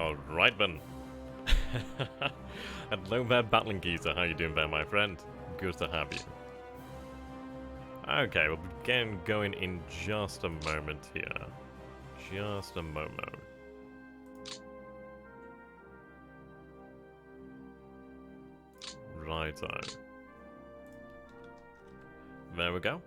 Alright then. Hello there, Battling Geezer. How you doing there, my friend? Good to have you. Okay, we'll begin going in just a moment here. Just a moment. Righto. There we go.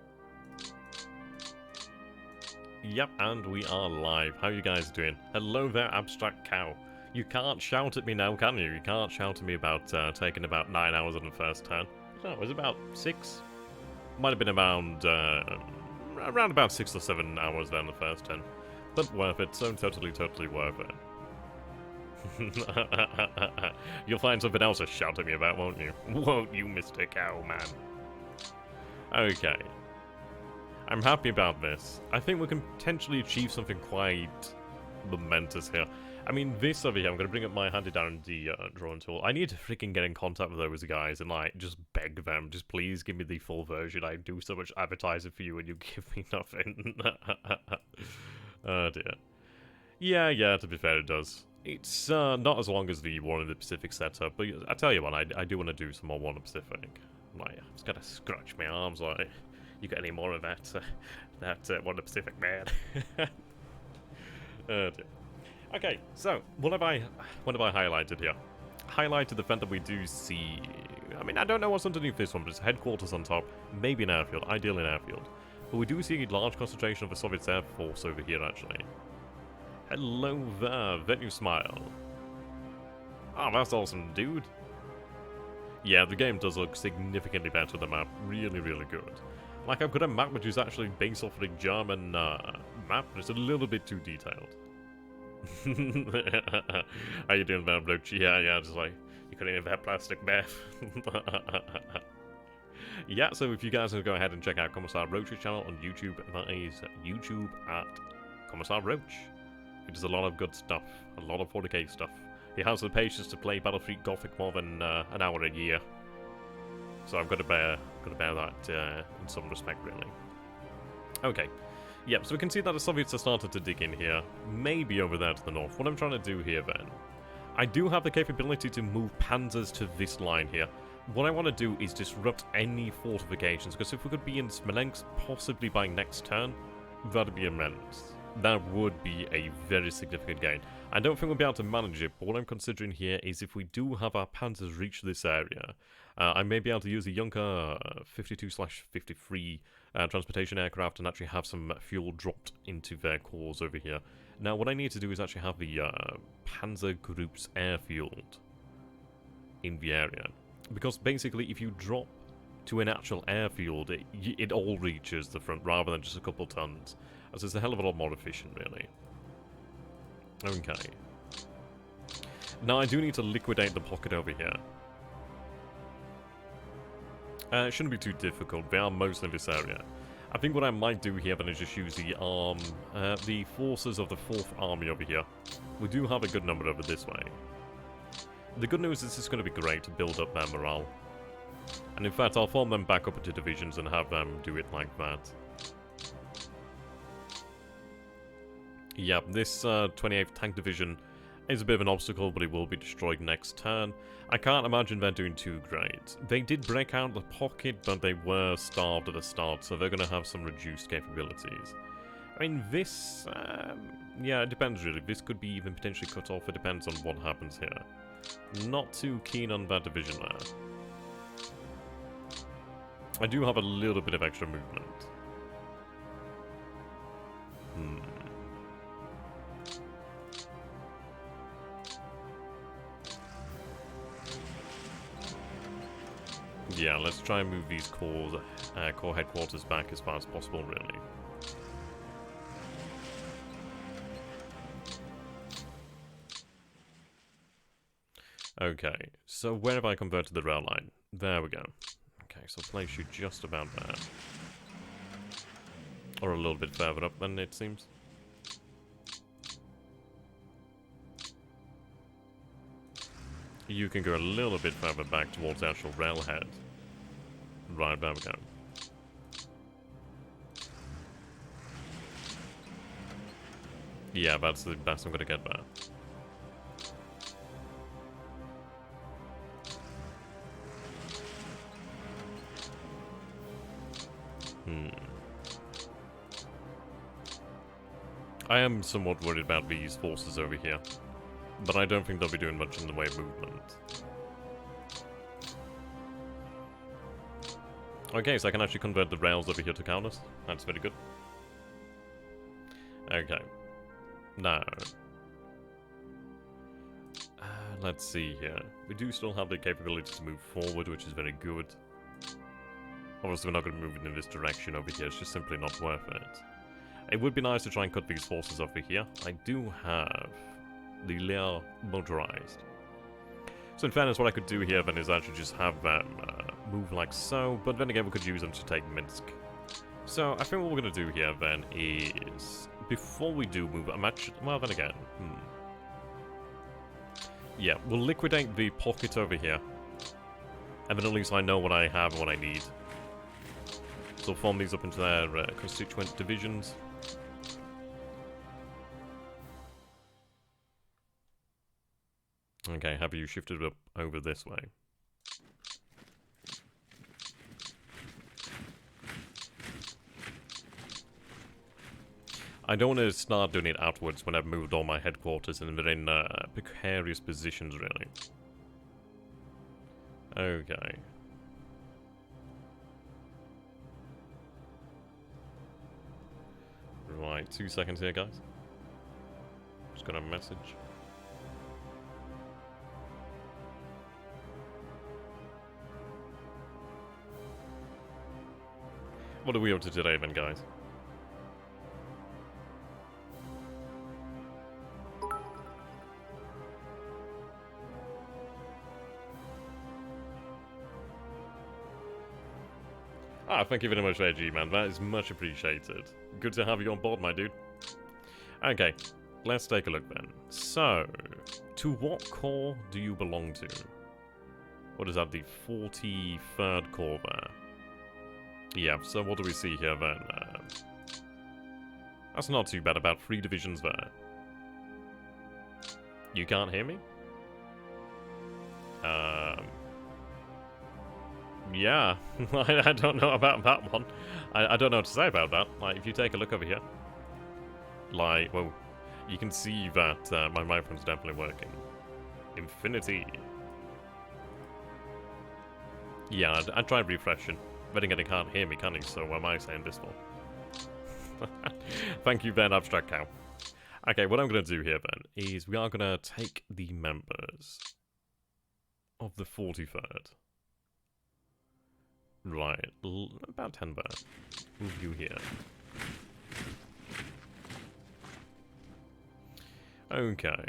Yep, and we are live. How you guys doing? Hello there, Abstract Cow. You can't shout at me now, can you? You can't shout at me about taking about 9 hours on the first turn. No, it was about 6. Might have been around about 6 or 7 hours there on the first turn. But worth it, so totally worth it. You'll find something else to shout at me about, won't you? Won't you, Mr. Cowman? Okay. I'm happy about this. I think we can potentially achieve something quite momentous here. I mean, this over here, I'm going to bring up my handy dandy drawing tool. I need to freaking get in contact with those guys and, like, just beg them. Just please give me the full version. I do so much advertising for you and you give me nothing. Oh, dear. Yeah, to be fair, it does. It's not as long as the War in the Pacific setup, but I tell you what, I do want to do some more War in the Pacific. Like, I just gotta scratch my arms, like, you got any more of that, War in the Pacific, man? Oh, dear. Okay, so, what have I highlighted here? Highlighted the fact that we do see... I mean, I don't know what's underneath this one, but it's headquarters on top, maybe an airfield, ideally an airfield. But we do see a large concentration of the Soviet Air Force over here, actually. Hello there, Venue Smile. Oh, that's awesome, dude. Yeah, the game does look significantly better than the map. Really good. Like, I've got a map which is actually based off of a German map, but it's a little bit too detailed. How you doing there, Bloach? Yeah, just like, you couldn't have that plastic meth. Yeah, so if you guys want to go ahead and check out Commissar Roach's channel on YouTube, that is YouTube at Commissar Roach. He does a lot of good stuff, a lot of 40k stuff. He has the patience to play Battlefield Gothic more than an hour a year. So I've got to bear that in some respect, really. Okay. Yep, so we can see that the Soviets have started to dig in here, maybe over there to the north. What I'm trying to do here, then, I do have the capability to move panzers to this line here. What I want to do is disrupt any fortifications, because if we could be in Smolensk possibly by next turn, that'd be immense. That would be a very significant gain. I don't think we'll be able to manage it, but what I'm considering here is if we do have our panzers reach this area, I may be able to use a Junker 52/53 transportation aircraft and actually have some fuel dropped into their cores over here. Now, what I need to do is actually have the Panzer Group's airfield in the area. Because basically, if you drop to an actual airfield, it all reaches the front rather than just a couple tons. As it's a hell of a lot more efficient, really. Okay. Now, I do need to liquidate the pocket over here. It shouldn't be too difficult. They are mostly in this area. I think what I might do here then is just use the forces of the 4th Army over here. We do have a good number over this way. The good news is it's going to be great to build up their morale. And in fact, I'll form them back up into divisions and have them do it like that. Yep, this 28th Tank Division is a bit of an obstacle, but it will be destroyed next turn. I can't imagine they're doing too great. They did break out the pocket, but they were starved at the start, so they're going to have some reduced capabilities. I mean, this... yeah, it depends really. This could be even potentially cut off. It depends on what happens here. Not too keen on that division there. I do have a little bit of extra movement. Yeah, let's try and move these core headquarters back as far as possible, really. Okay, so where have I converted the rail line? There we go. Okay, so place you just about there. Or a little bit further up then, it seems. You can go a little bit further back towards the actual railhead. Right, there we go. Yeah, that's the best I'm gonna get there. I am somewhat worried about these forces over here, but I don't think they'll be doing much in the way of movement. Okay, so I can actually convert the rails over here to counters. That's very good. Okay. Now, let's see here. We do still have the capability to move forward, which is very good. Obviously, we're not going to move in this direction over here. It's just simply not worth it. It would be nice to try and cut these forces over here. I do have the layer motorized. So in fairness, what I could do here then is actually just have them move like so, but then again we could use them to take Minsk. So I think what we're going to do here then is, before we do move, well then again, yeah, we'll liquidate the pocket over here, and then at least I know what I have and what I need. So form these up into their constituent divisions. Okay, have you shifted up over this way? I don't want to start doing it outwards when I've moved all my headquarters and they're in precarious positions, really. Okay. Right, 2 seconds here, guys. Just got a message. What are we up to today then, guys? Ah, thank you very much, AG, man. That is much appreciated. Good to have you on board, my dude. Okay, let's take a look then. So, to what corps do you belong to? What is that, the 43rd Corps there? Yeah, so what do we see here then? That's not too bad, about 3 divisions there. You can't hear me? Yeah, I don't know about that one. I don't know what to say about that. Like, if you take a look over here, like, well, you can see that my microphone's definitely working. Infinity. Yeah, I tried refreshing. But again, it can't hear me, can he? So why am I saying this for? Thank you, Ben Abstract Cow. Okay, what I'm going to do here then is we are going to take the members of the 43rd. Right, about 10 there. Move you here. Okay.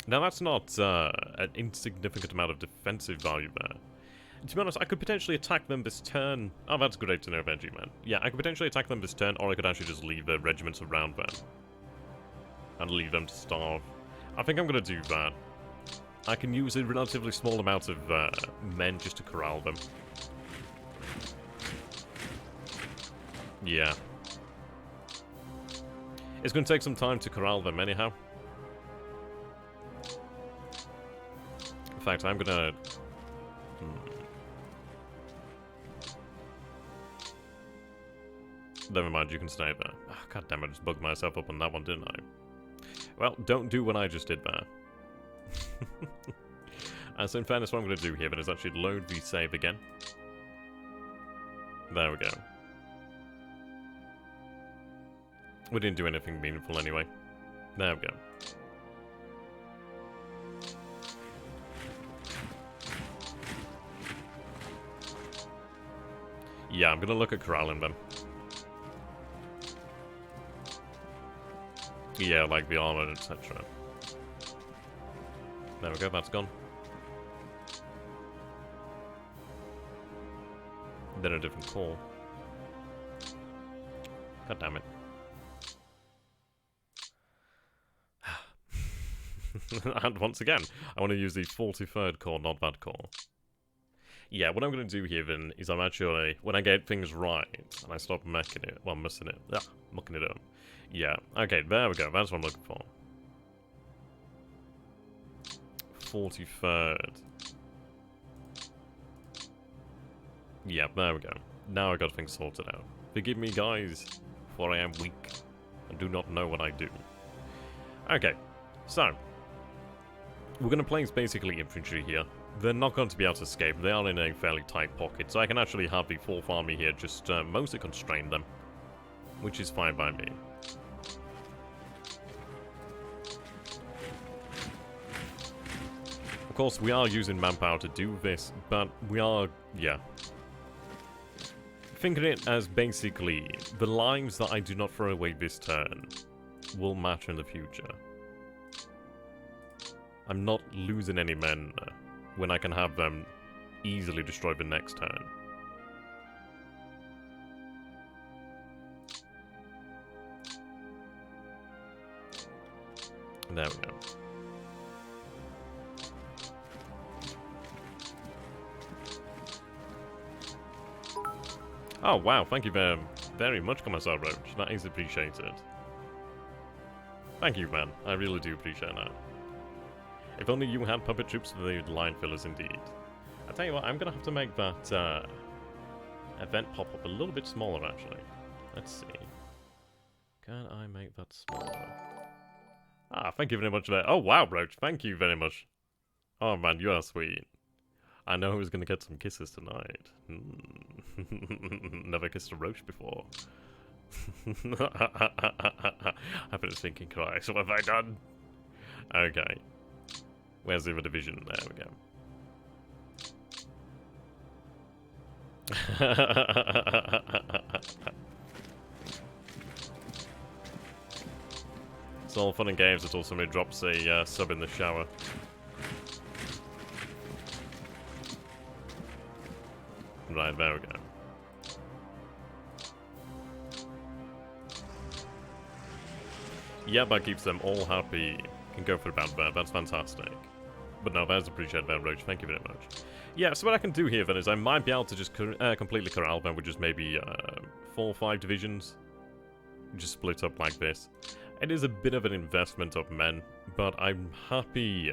Now that's not an insignificant amount of defensive value there. To be honest, I could potentially attack them this turn. Oh, that's great to know, Benji, man. Yeah, I could potentially attack them this turn, or I could actually just leave the regiments around them. And leave them to starve. I think I'm going to do that. I can use a relatively small amount of men just to corral them. Yeah. It's going to take some time to corral them anyhow. In fact, I'm going to... Never mind, you can stay there. Oh, God damn it, I just bugged myself up on that one, didn't I? Well, don't do what I just did there. So in fairness, what I'm going to do here then is actually load the save again. There we go. We didn't do anything meaningful anyway. There we go. Yeah, I'm going to look at corralling them. Yeah, like the armor, etc. There we go, that's gone. Then a different call. God damn it. And once again, I want to use the 43rd core, not that core. Yeah, what I'm going to do here then is I'm actually, when I get things right, and I stop mucking it, well, mucking it up. Yeah, okay, there we go, that's what I'm looking for. 43rd. Yeah, there we go. Now I got things sorted out. Forgive me, guys, for I am weak and do not know what I do. Okay, so we're going to place basically infantry here. They're not going to be able to escape. They are in a fairly tight pocket, so I can actually have the 4th army here just mostly constrain them, which is fine by me. Of course, we are using manpower to do this, but we are, yeah, thinking it as basically the lives that I do not throw away this turn will matter in the future. I'm not losing any men when I can have them easily destroy the next turn. There we go. Oh wow, thank you very much, Commissar Roach. That is appreciated. Thank you, man. I really do appreciate that. If only you had puppet troops for the line fillers, indeed. I tell you what, I'm gonna have to make that event pop up a little bit smaller, actually. Let's see. Can I make that smaller? Ah, thank you very much for that. Oh wow, Roach, thank you very much. Oh man, you are sweet. I know who's gonna get some kisses tonight. Never kissed a roach before. I've been thinking, Christ, what have I done? Okay. Where's the other division? There we go. It's all fun and games until somebody drops a sub in the shower. Right, there we go. Yeah, that keeps them all happy. Can go for about that. That's fantastic. But no, that's appreciated, Ben Roach. Thank you very much. Yeah, so what I can do here then is I might be able to just completely corral them with just maybe 4 or 5 divisions. Just split up like this. It is a bit of an investment of men, but I'm happy.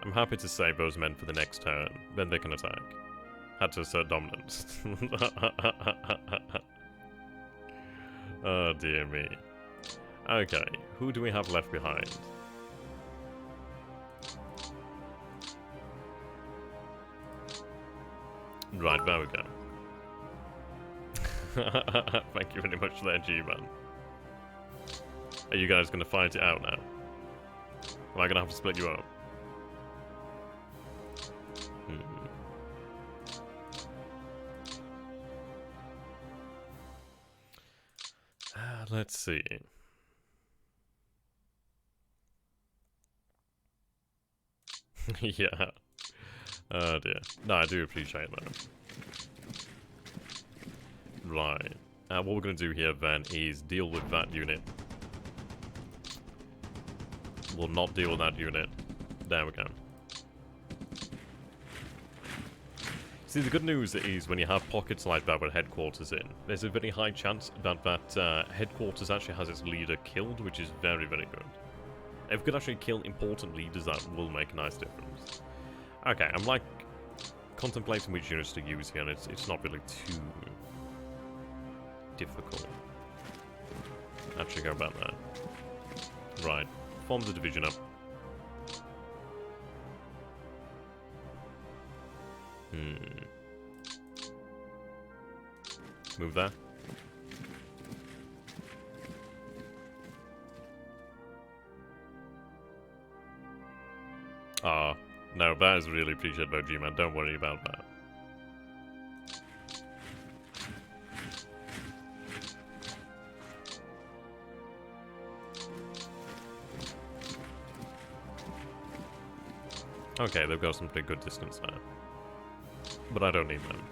I'm happy to save those men for the next turn. Then they can attack. Had to assert dominance. Oh dear me. Okay, who do we have left behind? Right, there we go. Thank you very much for that, G-Man. Are you guys going to fight it out now? Am I going to have to split you up? Let's see. Yeah. Oh dear. No, I do appreciate that. Right. What we're going to do here then is deal with that unit. We'll not deal with that unit. There we go. See, the good news is when you have pockets like that with headquarters in, there's a very high chance that that headquarters actually has its leader killed, which is very, very good. If we could actually kill important leaders, that will make a nice difference. Okay, I'm like contemplating which units to use here, and it's not really too difficult. Actually go about that. Right, form the division up. Move there. Ah, no, that is really appreciated by G-Man. Don't worry about that. Okay, they've got some pretty good distance there. But I don't need them.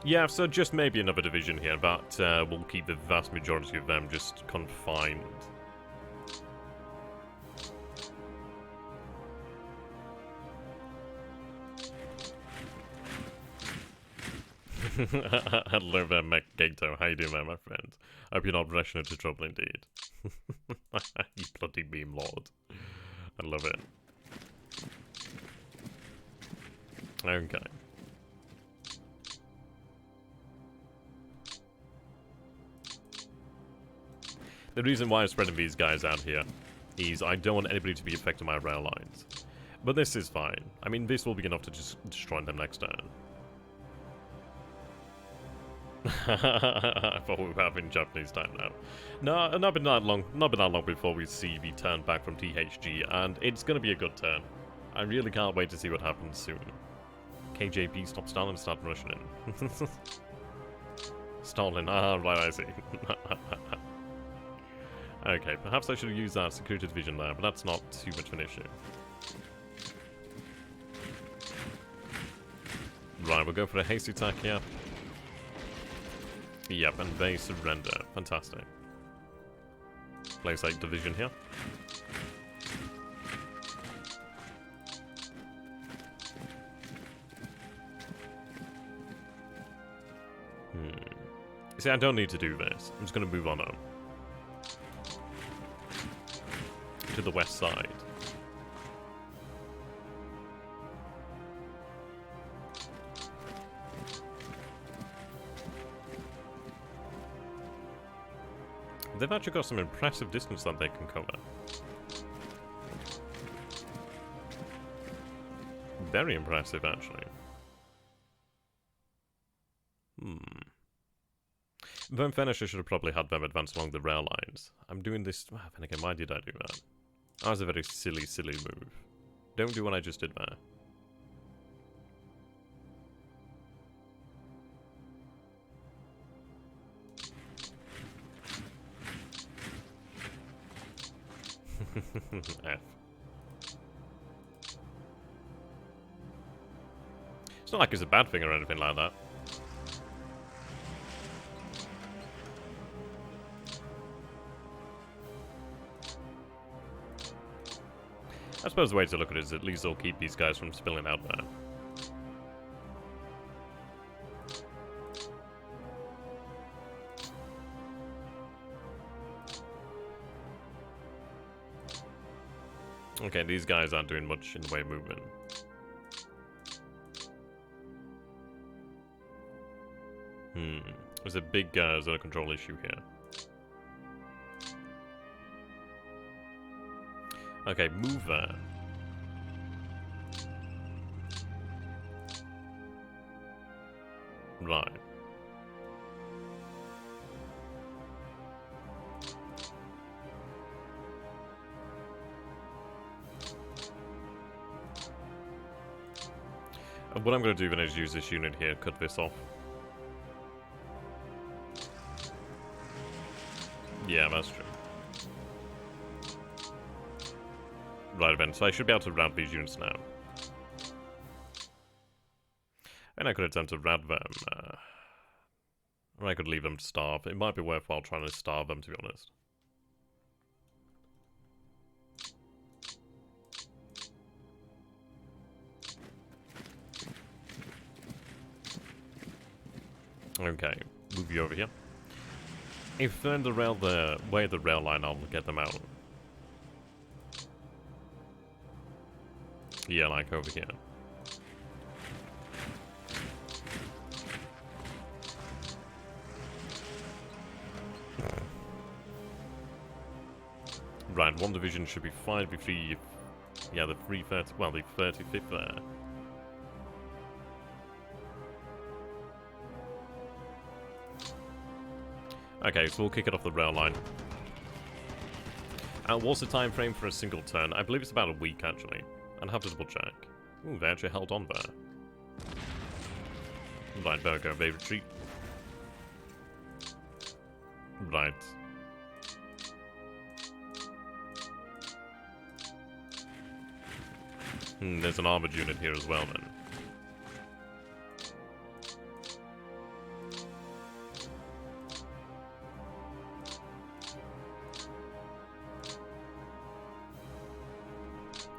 Yeah, so just maybe another division here, but we'll keep the vast majority of them just confined. Hello there, MacGato. How you doing there, my friend? Hope you're not rushing into trouble indeed. You bloody beam lord. I love it. Okay. The reason why I'm spreading these guys out here is I don't want anybody to be affected by rail lines. But this is fine. I mean, this will be enough to just destroy them next turn. I thought we were having Japanese time now. No, not been that long before we see the turn back from THG, and it's gonna be a good turn. I really can't wait to see what happens soon. KJP, stop stalling, start rushing in. Stalling, right, I see. Okay, perhaps I should use that security division there, but that's not too much of an issue. Right, we'll go for a hasty attack here. Yep, and they surrender. Fantastic. Place 8 division here. See, I don't need to do this. I'm just going to move on home. To the west side. They've actually got some impressive distance that they can cover. Very impressive, actually. Then Finisher should have probably had them advance along the rail lines. I'm doing this... then again, why did I do that? That was a very silly, silly move. Don't do what I just did there. F. It's not like it's a bad thing or anything like that. I suppose the way to look at it is at least they'll keep these guys from spilling out there. Okay, these guys aren't doing much in the way of movement. There's a big zone control issue here. Okay, move there. Right. What I'm going to do then is use this unit here, cut this off. Yeah, that's true. Right then, so I should be able to rout these units now. And I could attempt to rout them. Or I could leave them to starve. It might be worthwhile trying to starve them, to be honest. Okay, move you over here. If they're in the rail, the way of the rail line, I'll get them out. Yeah, like over here. Right, one division should be fine with the... Yeah, the 330... Well, the 35th there. Okay, so we'll kick it off the rail line. What's the time frame for a single turn? I believe it's about a week, actually. I'll have to double check. Ooh, they actually held on there. Right, Burger, they retreat. Right. There's an armored unit here as well, then.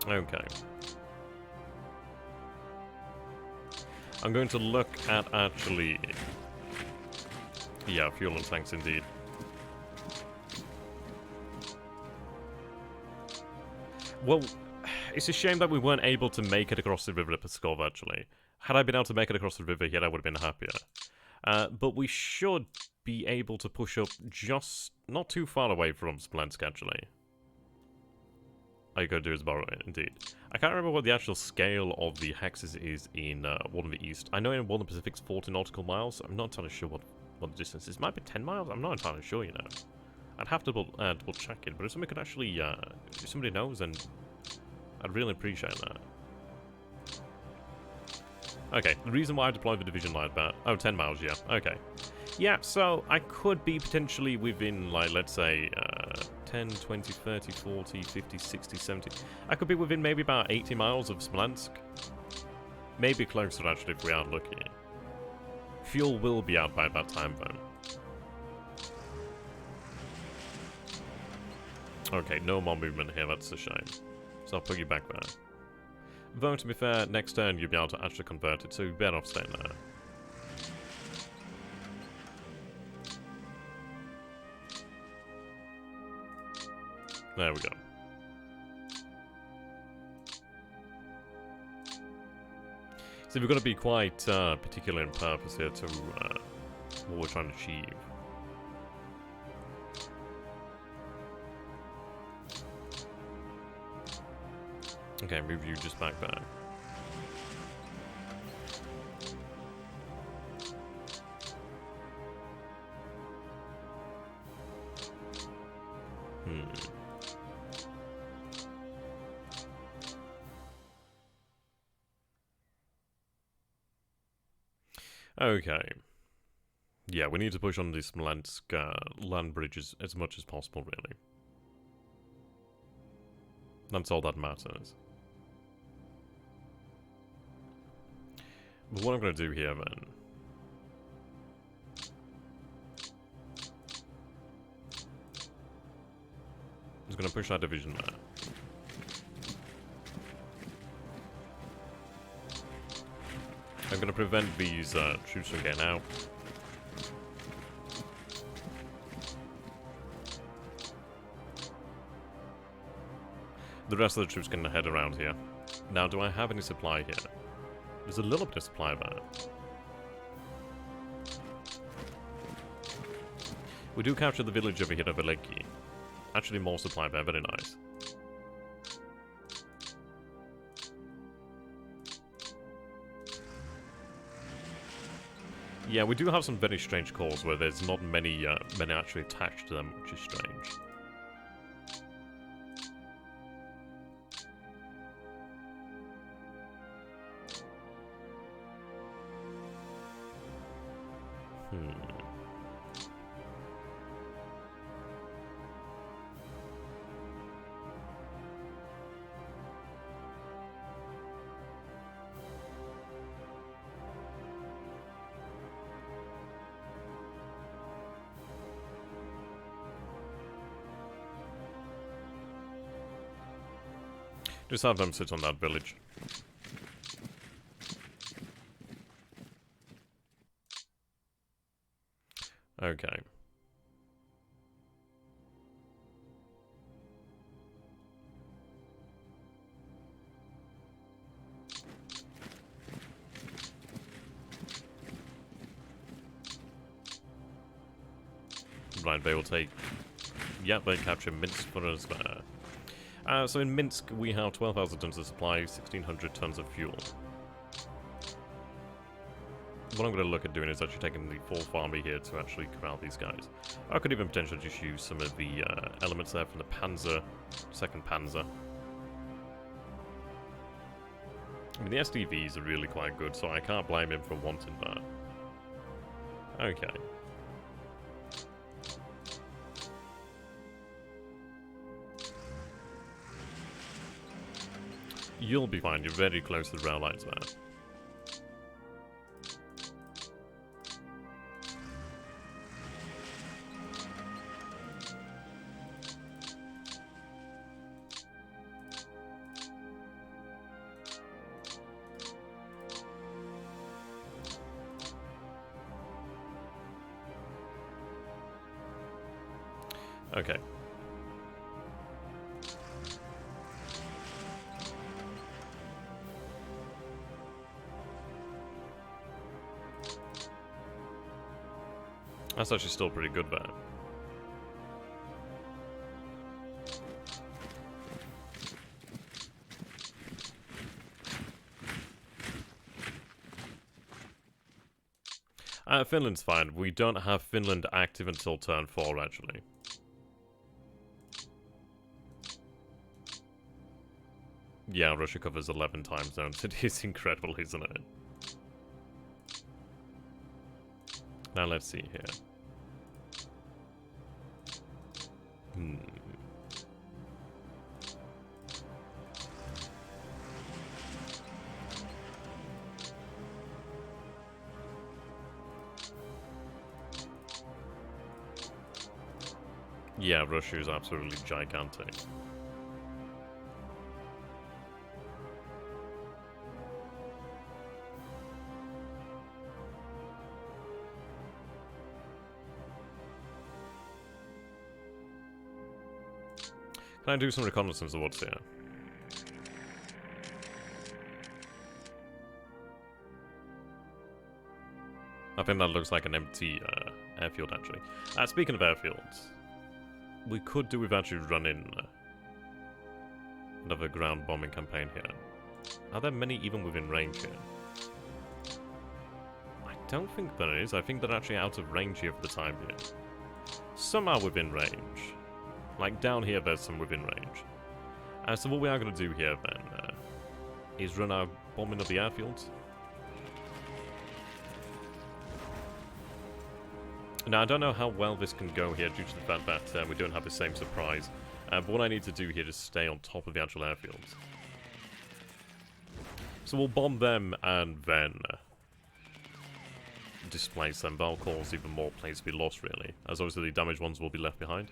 Okay. I'm going to look at actually... Yeah, fuel and tanks indeed. Well, it's a shame that we weren't able to make it across the river to Pskov, actually. Had I been able to make it across the river here, I would have been happier. But we should be able to push up just not too far away from Smolensk, actually. All you gotta do is borrow it, indeed. I can't remember what the actual scale of the hexes is in War in the East. I know in War in the Pacific it's 40 nautical miles. I'm not entirely sure what the distance is. It might be 10 miles? I'm not entirely sure, you know. I'd have to double check it, but if somebody could actually, if somebody knows, then I'd really appreciate that. Okay, the reason why I deployed the division line about... Oh, 10 miles, yeah. Okay. Yeah, so I could be potentially within, like, let's say, 10, 20, 30, 40, 50, 60, 70... I could be within maybe about 80 miles of Smolensk. Maybe closer, actually, if we are lucky. Fuel will be out by that time, though. Okay, no more movement here, that's a shame. So I'll put you back there. Though, to be fair, next turn you'll be able to actually convert it, so you better off staying there. There we go. So we've got to be quite particular in purpose here to what we're trying to achieve. Okay, move you just back there. Okay. Yeah, we need to push on the Smolensk land bridges as much as possible, really. That's all that matters. But what I'm going to do here, then... is going to push that division there. I'm going to prevent these troops from getting out. The rest of the troops can head around here. Now, do I have any supply here? There's a little bit of supply there. We do capture the village over here of Bayley. Actually, more supply there, very nice. Yeah, we do have some very strange calls where there's not many men actually attached to them, which is strange. Just have them sit on that village. Okay. Right, they will take... yeah, they capture Minsk for us there. So in Minsk, we have 12,000 tons of supply, 1,600 tons of fuel. What I'm going to look at doing is actually taking the 4th army here to actually corral these guys. I could even potentially just use some of the elements there from the Panzer, 2nd Panzer. I mean, the SDVs are really quite good, so I can't blame him for wanting that. Okay. You'll be fine, you're very close to the rail lines there. Okay. That's actually still pretty good there. Finland's fine. We don't have Finland active until turn 4, actually. Yeah, Russia covers 11 time zones. It is incredible, isn't it? Now let's see here. Yeah, Russia is absolutely gigantic. Can I do some reconnaissance of what's here? I think that looks like an empty airfield, actually. Speaking of airfields, we could do with actually running another ground bombing campaign here. Are there many even within range here? I don't think there is. I think they're actually out of range here for the time being. Some are within range. Like down here, there's some within range. So what we are going to do here then is run our bombing of the airfields. Now, I don't know how well this can go here due to the fact that we don't have the same surprise. But what I need to do here is stay on top of the actual airfields. So we'll bomb them and then displace them. That'll cause even more planes to be lost, really. As obviously the damaged ones will be left behind.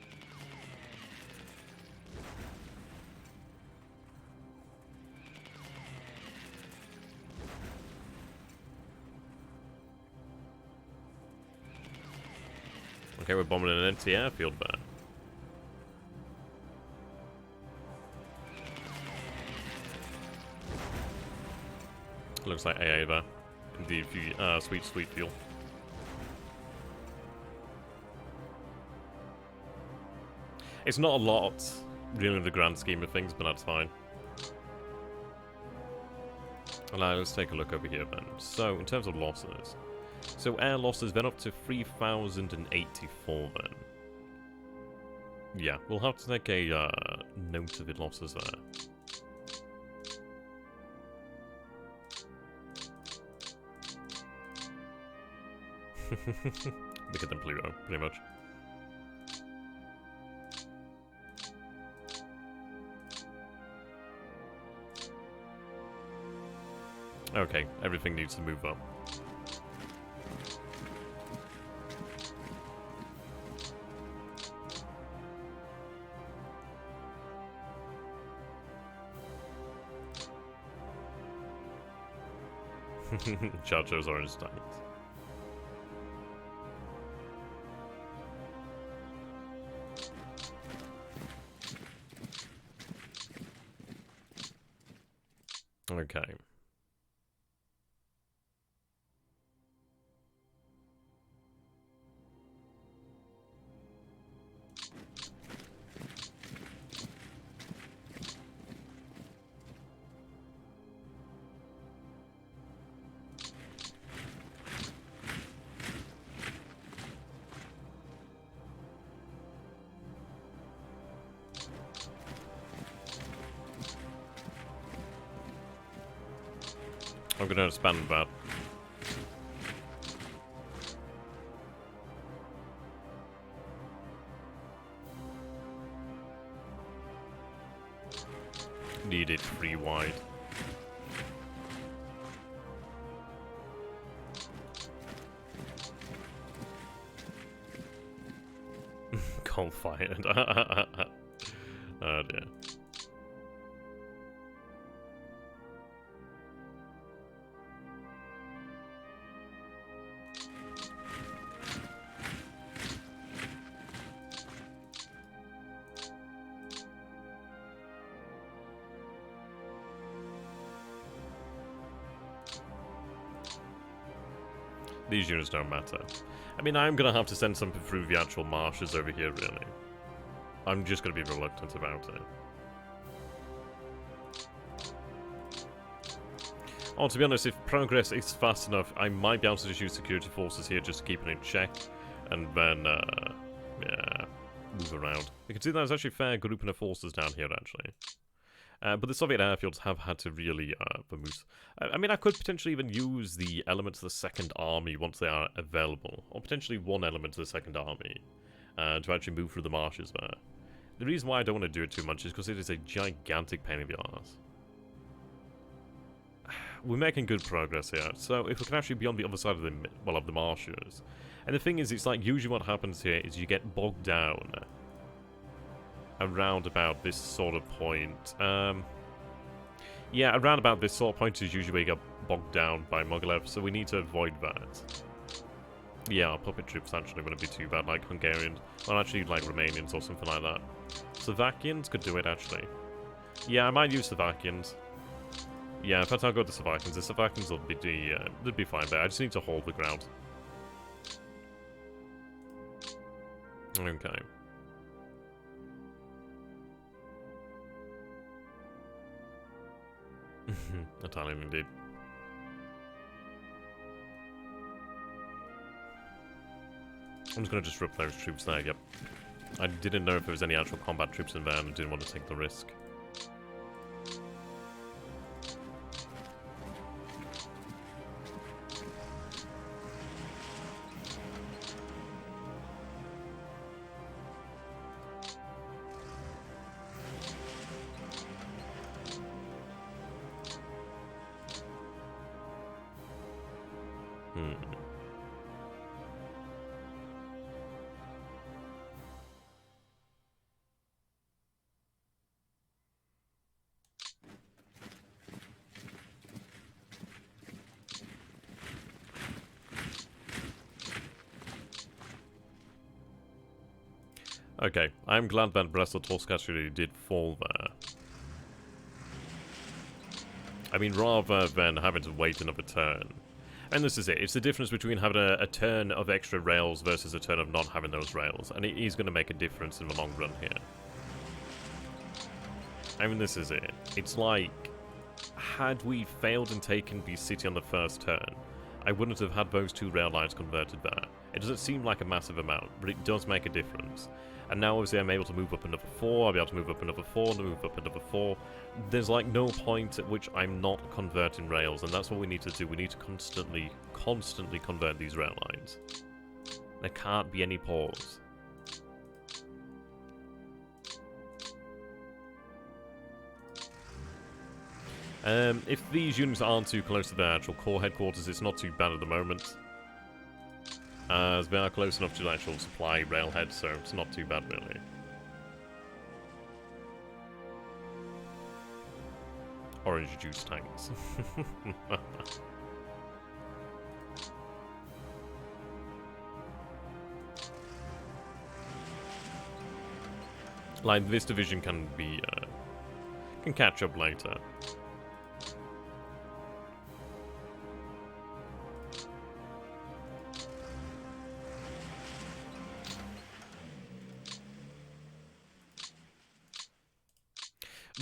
Okay, we're bombing an empty airfield there. Looks like AA there. Indeed, sweet, sweet fuel. It's not a lot, really, in the grand scheme of things, but that's fine. Alright, let's take a look over here then. So, in terms of losses. So, air losses then up to 3,084 then. Yeah, we'll have to take a note of the losses there. Bigger than Pluto, pretty much. Okay, everything needs to move up. Chacho's orange tanks. Okay. I'm gonna expand that. Need it 3 wide. Coal-fired. Oh dear. These units don't matter. I mean, I'm gonna have to send something through the actual marshes over here, really. I'm just gonna be reluctant about it. Oh, to be honest, if progress is fast enough, I might be able to just use security forces here just to keep it in check, and then, yeah, move around. You can see there's actually a fair grouping of forces down here, actually. But the Soviet airfields have had to really, I mean, I could potentially even use the elements of the Second Army once they are available, or potentially one element of the Second Army, to actually move through the marshes there. The reason why I don't want to do it too much is because it is a gigantic pain in the arse. We're making good progress here, so if we can actually be on the other side of the, well, of the marshes. And the thing is, it's like, usually what happens here is you get bogged down around about this sort of point. Yeah, around about this sort of point is usually where you get bogged down by Mogilev, so we need to avoid that. Yeah, our puppet troops actually wouldn't be too bad, like Hungarians, or actually like Romanians or something like that. Slovakians could do it, actually. Yeah, I might use Slovakians. Yeah, in fact, I'll go with the Slovakians. The Slovakians will be, they'd be fine, but I just need to hold the ground. Okay. Italian indeed. I'm just going to disrupt those troops there, yep. I didn't know if there was any actual combat troops in there and I didn't want to take the risk. Okay, I'm glad that brest-litovsk actually did fall there. I mean, rather than having to wait another turn. And this is it, it's the difference between having a turn of extra rails versus a turn of not having those rails. And it is going to make a difference in the long run here. I mean, this is it. It's like, had we failed and taken the city on the first turn, I wouldn't have had those two rail lines converted there. It doesn't seem like a massive amount, but it does make a difference. And now obviously I'm able to move up another 4, I'll be able to move up another 4, and move up another 4. There's like no point at which I'm not converting rails, and that's what we need to do. We need to constantly convert these rail lines. There can't be any pause. If these units aren't too close to their actual core headquarters, it's not too bad at the moment. As they are close enough to the actual supply railhead, so it's not too bad, really. Orange juice tanks. Like, this division can be, can catch up later.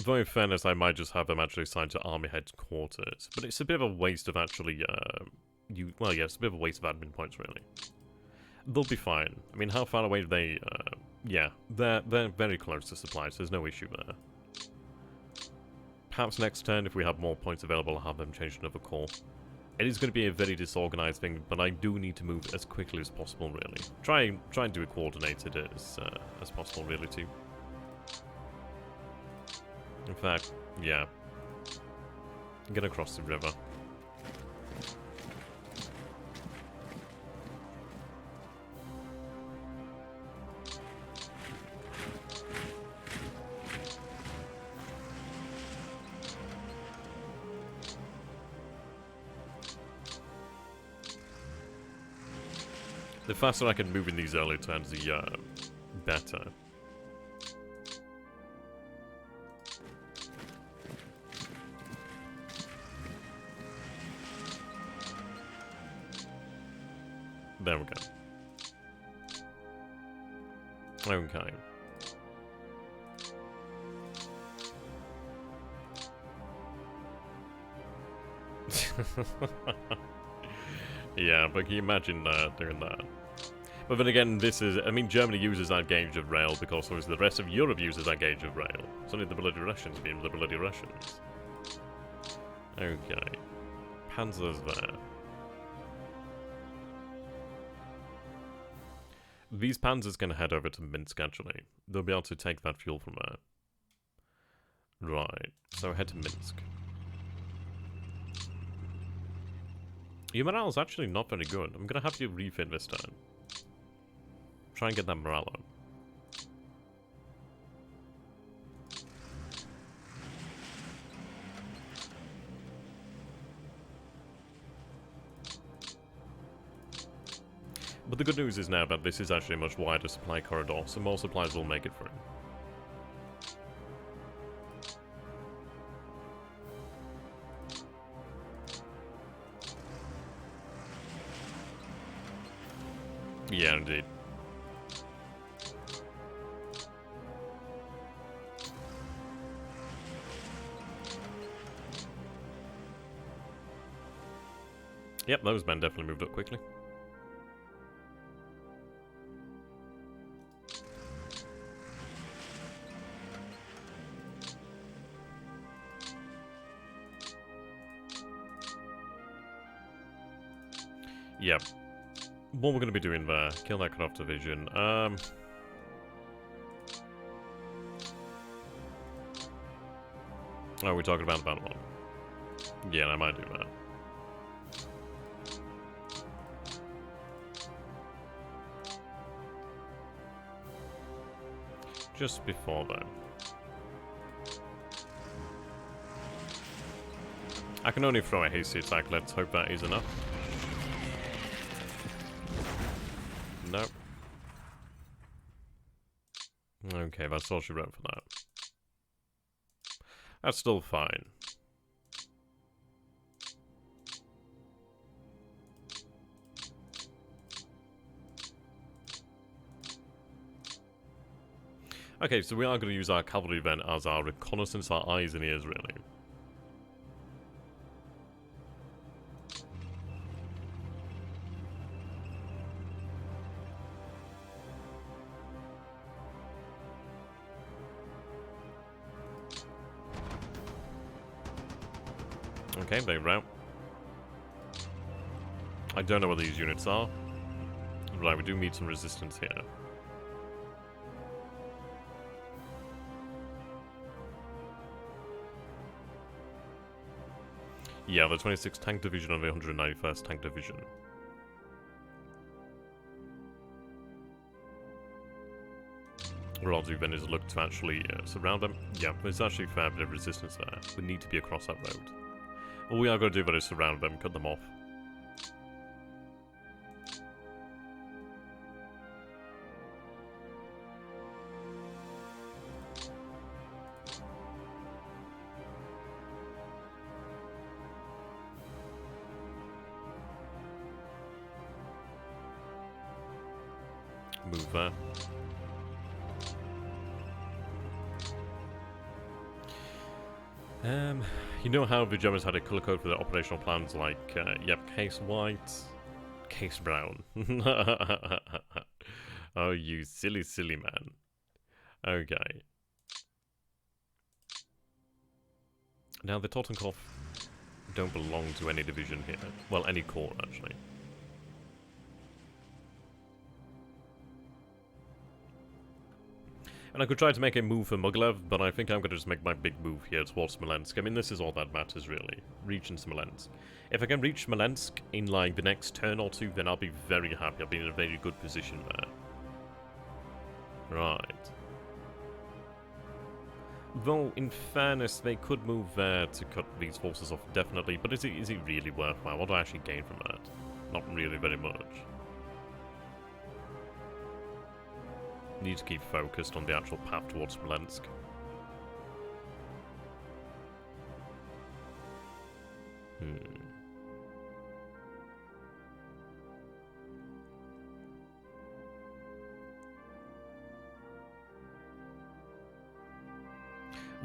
Though in fairness, I might just have them actually assigned to army headquarters. But it's a bit of a waste of actually, well, yeah, it's a bit of a waste of admin points, really. They'll be fine. I mean, how far away do they, yeah, they're very close to supplies, so there's no issue there. Perhaps next turn, if we have more points available, I'll have them change another core. It is going to be a very disorganized thing, but I do need to move as quickly as possible, really. Try and do it coordinated as possible, really, too. In fact, yeah. Get across the river. The faster I can move in these early turns, the better. There we go. Okay. Yeah, but can you imagine doing that? But then again, this is... I mean, Germany uses that gauge of rail because obviously the rest of Europe uses that gauge of rail. It's only the bloody Russians being the bloody Russians. Okay. Panzer's there. These panzers can head over to Minsk, actually. They'll be able to take that fuel from there. Right. So head to Minsk. Your morale is actually not very good. I'm gonna have you refit this time. Try and get that morale up. But the good news is now that this is actually a much wider supply corridor, so more supplies will make it through. Yeah, indeed. Yep, those men definitely moved up quickly. Yep. What we're going to be doing there, kill that Horkoff division. Oh, we're talking about the battle one. Yeah, I might do that. Just before then. I can only throw a hasty attack, let's hope that is enough. Nope. Okay, that's all she wrote for that. That's still fine. Okay, so we are going to use our cavalry then as our reconnaissance, our eyes and ears, really. Okay, they route. I don't know what these units are. Right, we do meet some resistance here. Yeah, the 26th Tank Division and the 191st Tank Division. What I'll do then is look to actually surround them. Yeah, there's actually a fair bit of resistance there. We need to be across that road. All we are going to do then is surround them, cut them off. Move there. You know how the Germans had a colour code for their operational plans, like, yep, case white, case brown. Oh, you silly, silly man. Okay. Now, the Totenkopf don't belong to any division here. Well, any corps, actually. And I could try to make a move for Muglev, but I think I'm going to just make my big move here towards Smolensk. I mean, this is all that matters, really. Reaching Smolensk. If I can reach Smolensk in, like, the next turn or two, then I'll be very happy. I'll be in a very good position there. Right. Though, in fairness, they could move there to cut these forces off, definitely. But is it really worthwhile? What do I actually gain from that? Not really very much. Need to keep focused on the actual path towards Smolensk.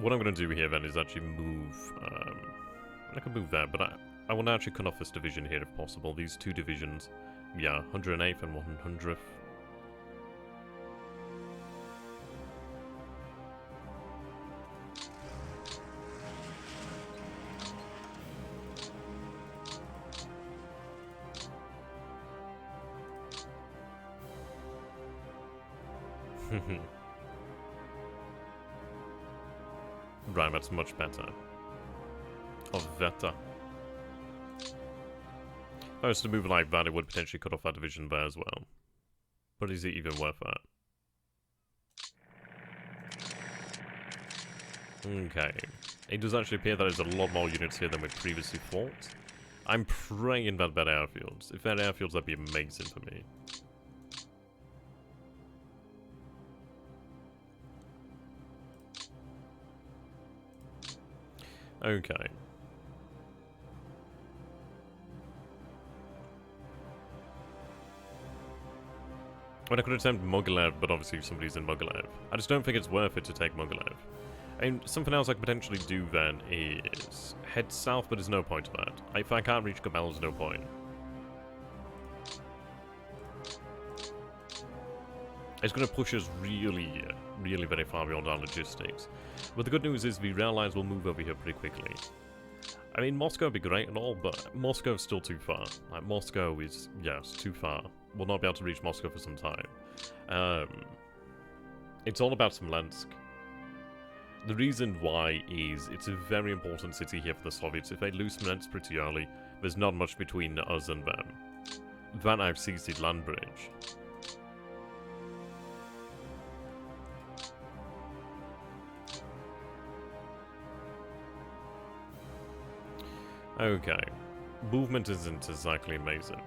what I'm going to do here then is actually move... I can move there, but I want to actually cut off this division here if possible. These two divisions. Yeah, 108th and 100th. Right, that's much better. Of better. If I was to move like that, it would potentially cut off that division there as well. But is it even worth that? Okay. It does actually appear that there's a lot more units here than we previously thought. I'm praying that better airfields. If they're airfields, that'd be amazing for me. Okay. I mean, I could attempt Mogilev, but obviously somebody's in Mogilev. I just don't think it's worth it to take Mogilev. And something else I could potentially do then is head south, but there's no point to that. If I can't reach Gabel, there's no point. It's going to push us really, really very far beyond our logistics. But the good news is the rail lines will move over here pretty quickly. I mean, Moscow would be great and all, but Moscow's still too far. Like, Moscow is, yes, too far. We'll not be able to reach Moscow for some time. It's all about Smolensk. The reason why is it's a very important city here for the Soviets. If they lose Smolensk pretty early, there's not much between us and them. That I've seized the land bridge. Okay. Movement isn't exactly amazing.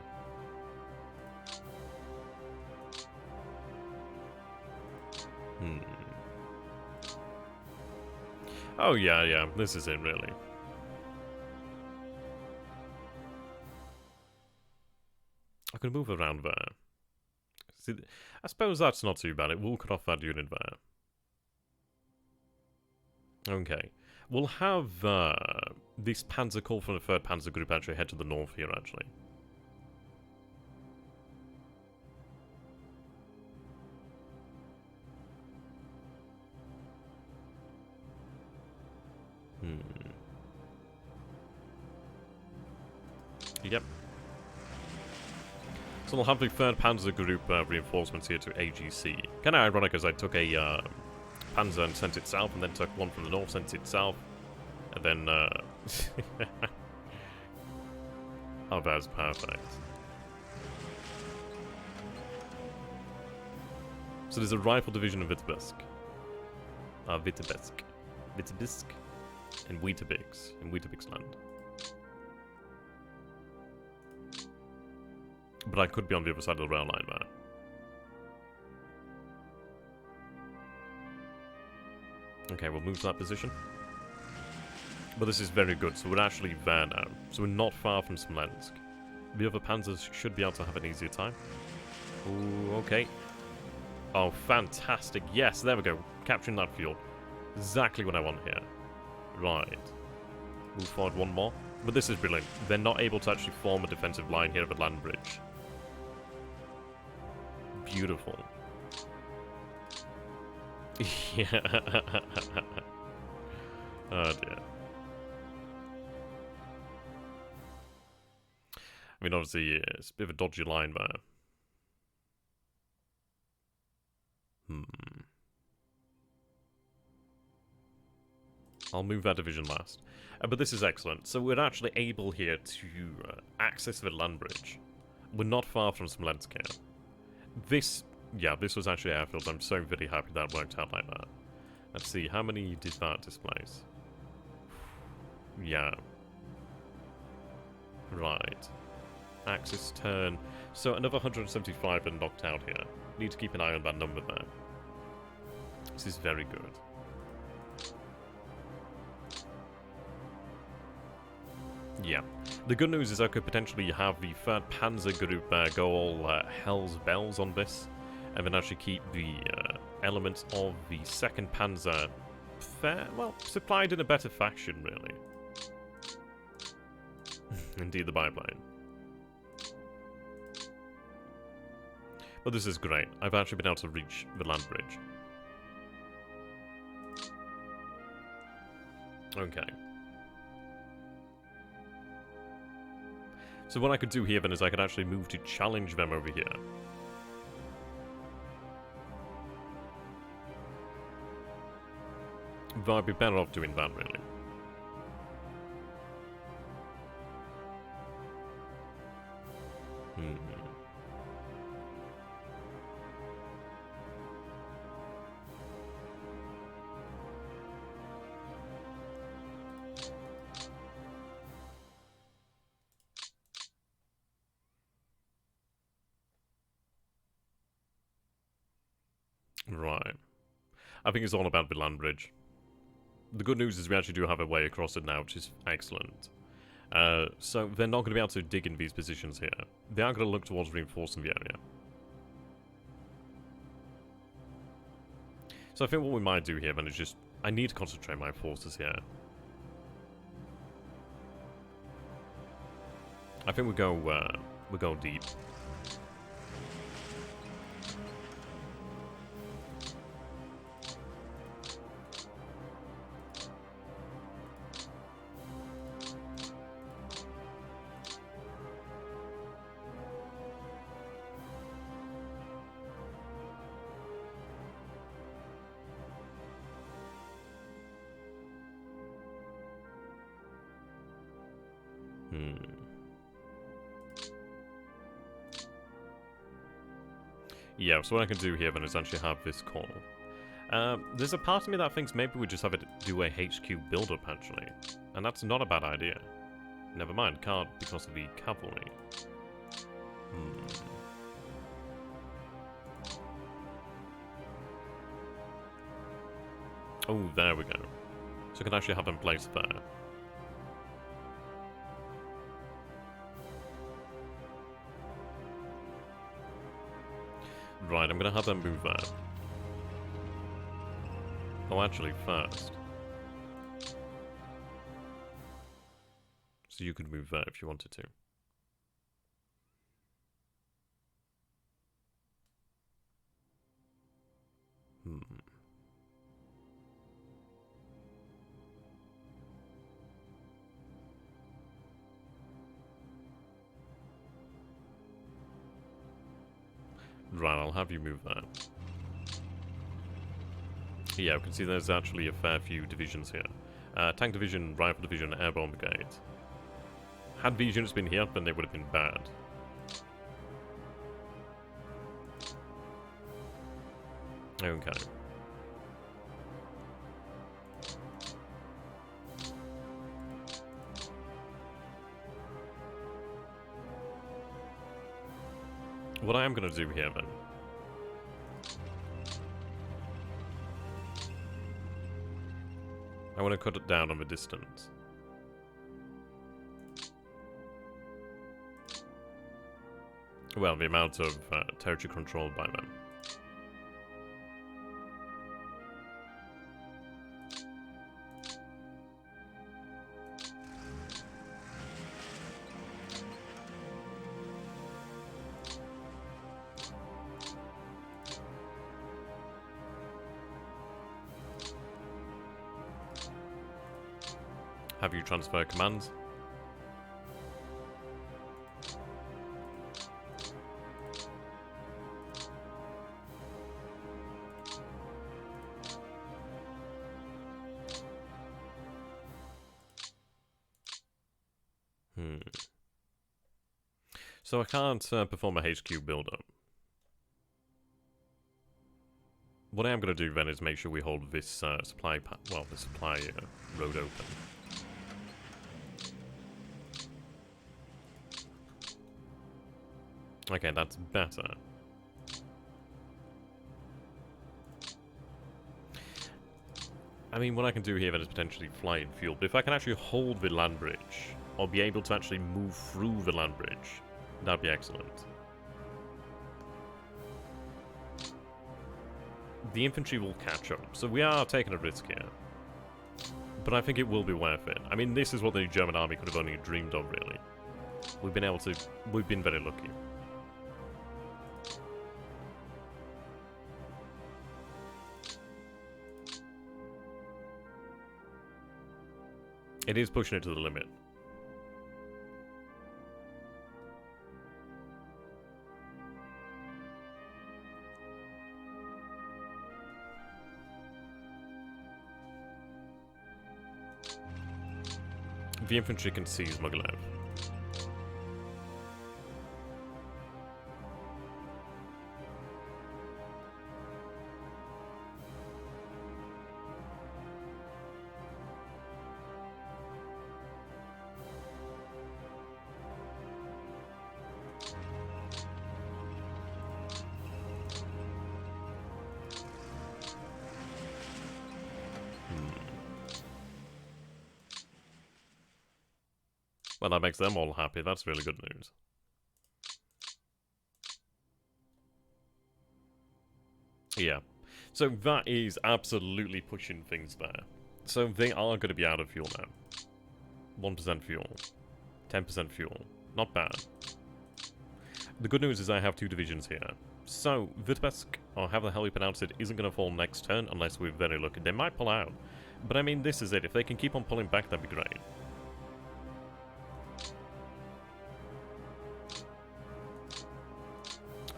Oh yeah, this is it really. I can move around there. See, I suppose that's not too bad. It will cut off that unit there. Okay. We'll have this Panzer Corps from the 3rd Panzer Group actually head to the north here, actually. Yep. So we'll have the 3rd Panzer Group reinforcements here to AGC. Kind of ironic as I took a Panzer and sent it south, and then took one from the north, sent it south, and then oh, that's perfect. So there's a rifle division in Vitebsk. Vitebsk. And Weetabix. In Weetabix land. But I could be on the other side of the rail line there. Okay, we'll move to that position. But this is very good, so we're actually there now. So we're not far from Smolensk. The other panzers should be able to have an easier time. Ooh, okay. Oh, fantastic. Yes, there we go. Capturing that field. Exactly what I want here. Right. Move forward one more. But this is brilliant. They're not able to actually form a defensive line here at the land bridge. Beautiful. Yeah. Oh dear. I mean, obviously, it's a bit of a dodgy line there. I'll move that division last. But this is excellent. So we're actually able here to access the land bridge. We're not far from Smolensk here. This was actually airfield. I'm so very happy that worked out like that. Let's see, how many did that displace? Yeah. Right. Axis turn. So another 175 been knocked out here. Need to keep an eye on that number there. This is very good. Yeah. The good news is I could potentially have the 3rd Panzer Group go all hell's bells on this, and then actually keep the elements of the 2nd Panzer fair, well, supplied in a better fashion, really. Indeed, the biplane. But this is great. I've actually been able to reach the land bridge. Okay. So what I could do here then is I could actually move to challenge them over here. Though I'd be better off doing that, really. Right. I think it's all about the land bridge. The good news is we actually do have a way across it now, which is excellent. So they're not going to be able to dig in these positions here. They are going to look towards reinforcing the area. So I think what we might do here then is just... I need to concentrate my forces here. I think we go deep. Yeah, so what I can do here then is actually have this call. There's a part of me that thinks maybe we just have it do a HQ build-up, actually. And that's not a bad idea. Never mind, can't because of the cavalry. Oh, there we go. So I can actually have them placed there. Right, I'm gonna have them move there. Oh, actually, first. So you could move there if you wanted to. Right, I'll have you move that. Yeah, we can see there's actually a fair few divisions here. Tank division, rifle division, airborne brigade. Had these units been here, then they would have been bad. Okay. What I am going to do here, then, I want to cut it down on the distance. Well, the amount of territory controlled by them. Have you transfer commands? So I can't perform a HQ build-up. What I am going to do then is make sure we hold this supply road open. Okay, that's better. I mean, what I can do here then is potentially fly in fuel, but if I can actually hold the land bridge, or be able to actually move through the land bridge, that'd be excellent. The infantry will catch up, so we are taking a risk here. But I think it will be worth it. I mean, this is what the German army could have only dreamed of, really. We've been very lucky. It is pushing it to the limit. The infantry can seize Mogilev. Well, that makes them all happy. That's really good news. Yeah. So that is absolutely pushing things there. So they are going to be out of fuel now. 1% fuel. 10% fuel. Not bad. The good news is I have 2 divisions here. So, Vitebsk, or however the hell you pronounce it, isn't going to fall next turn unless we're very lucky. They might pull out. But I mean, this is it. If they can keep on pulling back, that'd be great.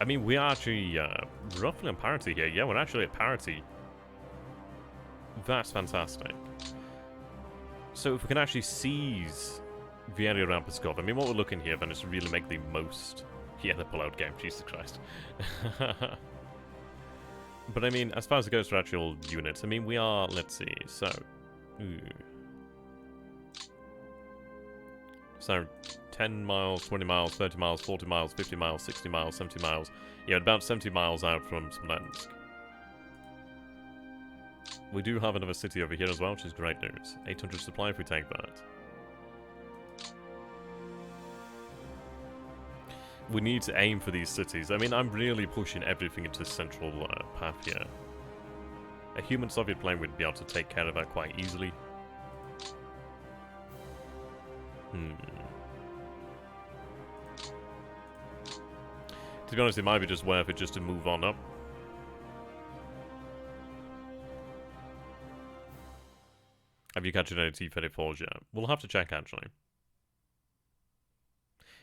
I mean, we are actually roughly on parity here. Yeah, we're actually at parity. That's fantastic. So if we can actually seize the area around Pskov, I mean, what we're looking here then is to really make the most... Yeah, the pull-out game, Jesus Christ. But I mean, as far as it goes for actual units, I mean, we are, let's see, so... So, 10 miles, 20 miles, 30 miles, 40 miles, 50 miles, 60 miles, 70 miles. Yeah, about 70 miles out from Smolensk. We do have another city over here as well, which is great news. 800 supply if we take that. We need to aim for these cities. I mean, I'm really pushing everything into the central path here. A human Soviet plane would be able to take care of that quite easily. To be honest, it might be just worth it just to move on up. Have you captured any T-34s yet? We'll have to check, actually.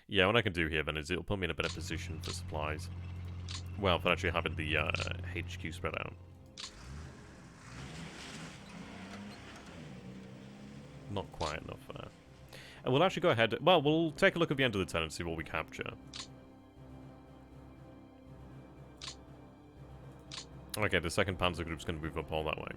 Yeah, what I can do here, then, is it'll put me in a better position for supplies. Well, for actually having the HQ spread out. Not quite enough there. And we'll actually go ahead... Well, we'll take a look at the end of the turn and see what we capture. Okay, the 2nd Panzer Group's going to move up all that way.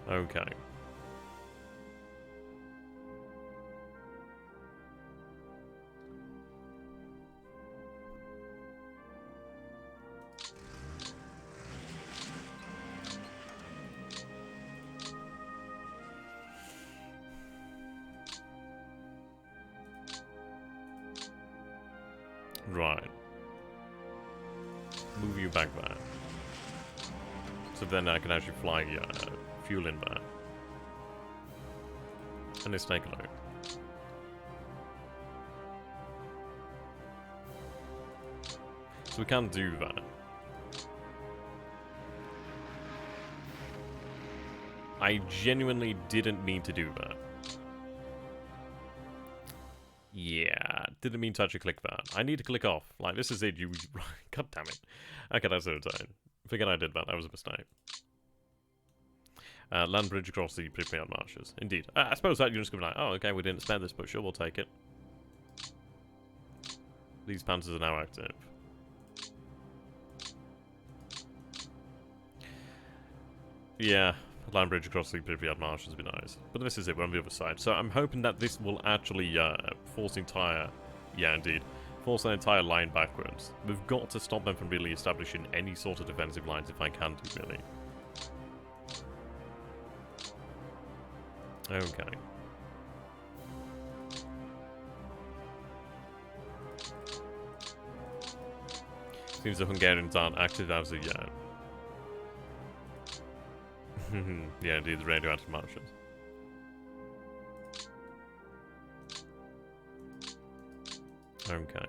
Okay. Right. Move you back there. So then I can actually fly fuel in there. And let's take a look. So we can do that. I genuinely didn't mean to do that. Yeah, didn't mean to actually click that. I need to click off. Like, this is it, you... God damn it. Okay, that's it. Forget I did that. That was a mistake. Land bridge across the Pripyat marshes. Indeed. I suppose that you're just going to be like, oh, okay, we didn't spend this, but sure, we'll take it. These panzers are now active. Yeah, land bridge across the Pripyat marshes would be nice. But this is it, we're on the other side. So I'm hoping that this will actually force the entire... Yeah, indeed. force an entire line backwards. We've got to stop them from really establishing any sort of defensive lines if I can do, really. Okay. Seems the Hungarians aren't active as of yet. Yeah, indeed, the radioactive Martians. Okay.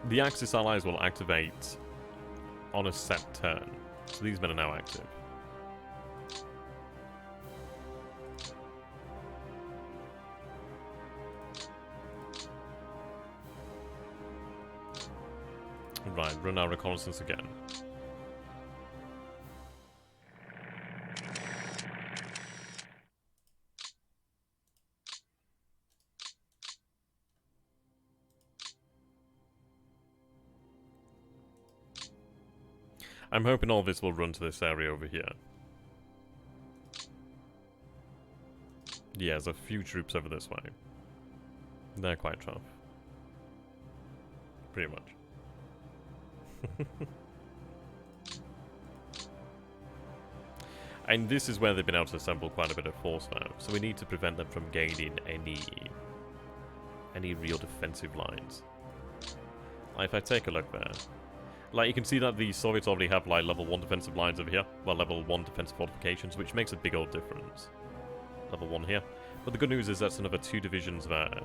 The Axis allies will activate on a set turn. So these men are now active. Right, run our reconnaissance again. I'm hoping all this will run to this area over here. Yeah, there's a few troops over this way. They're quite tough. Pretty much. And this is where they've been able to assemble quite a bit of force now, so we need to prevent them from gaining any real defensive lines. Like, if I take a look there, like, you can see that the Soviets already have, like, level 1 defensive lines over here. Well, level 1 defensive fortifications, which makes a big old difference. Level 1 here. But the good news is that's another 2 divisions there.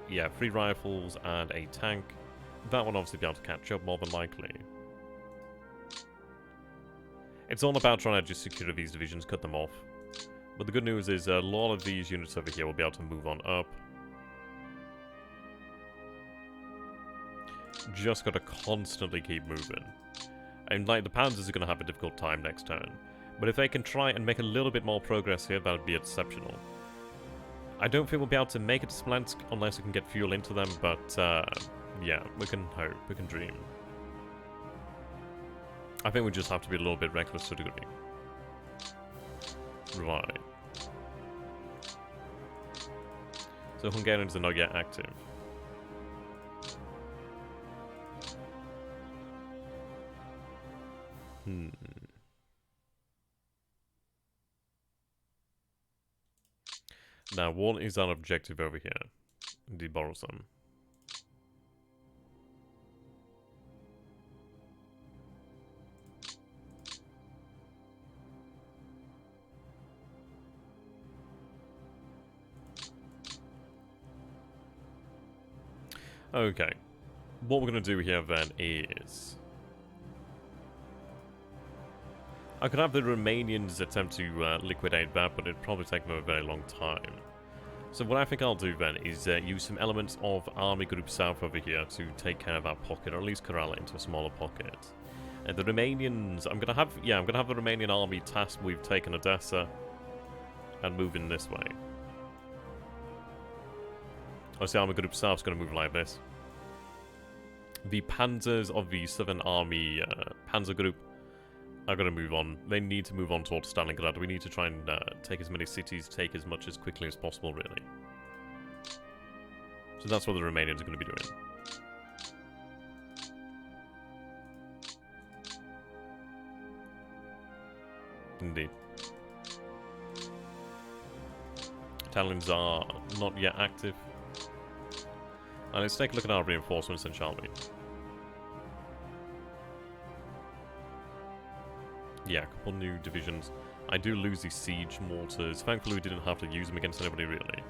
Yeah, 3 rifles and a tank. That one obviously be able to catch up, more than likely. It's all about trying to just secure these divisions, cut them off. But the good news is a lot of these units over here will be able to move on up. Just gotta constantly keep moving. And like, the Panzers are gonna have a difficult time next turn. But if they can try and make a little bit more progress here, that would be exceptional. I don't think we'll be able to make it to Smolensk unless we can get fuel into them, but yeah, we can hope, we can dream. I think we just have to be a little bit reckless to a degree. Right. So Hungarians are not yet active. Now, what is our objective over here? Indeed, borrow some. Okay. What we're going to do here then is... I could have the Romanians attempt to liquidate that, but it'd probably take them a very long time. So what I think I'll do then is use some elements of Army Group South over here to take care of that pocket, or at least corral it into a smaller pocket. And the Romanians, I'm gonna have the Romanian army tasked with taking Odessa and moving this way. Obviously, Army Group South's gonna move like this. The Panzers of the Southern Army Panzer Group are going to move on. They need to move on towards Stalingrad. We need to try and take as many cities, take as much as quickly as possible, really. So that's what the Romanians are going to be doing. Indeed. Italians are not yet active. And let's take a look at our reinforcements then, shall we? Yeah, a couple new divisions. I do lose these siege mortars. Thankfully, we didn't have to use them against anybody, really.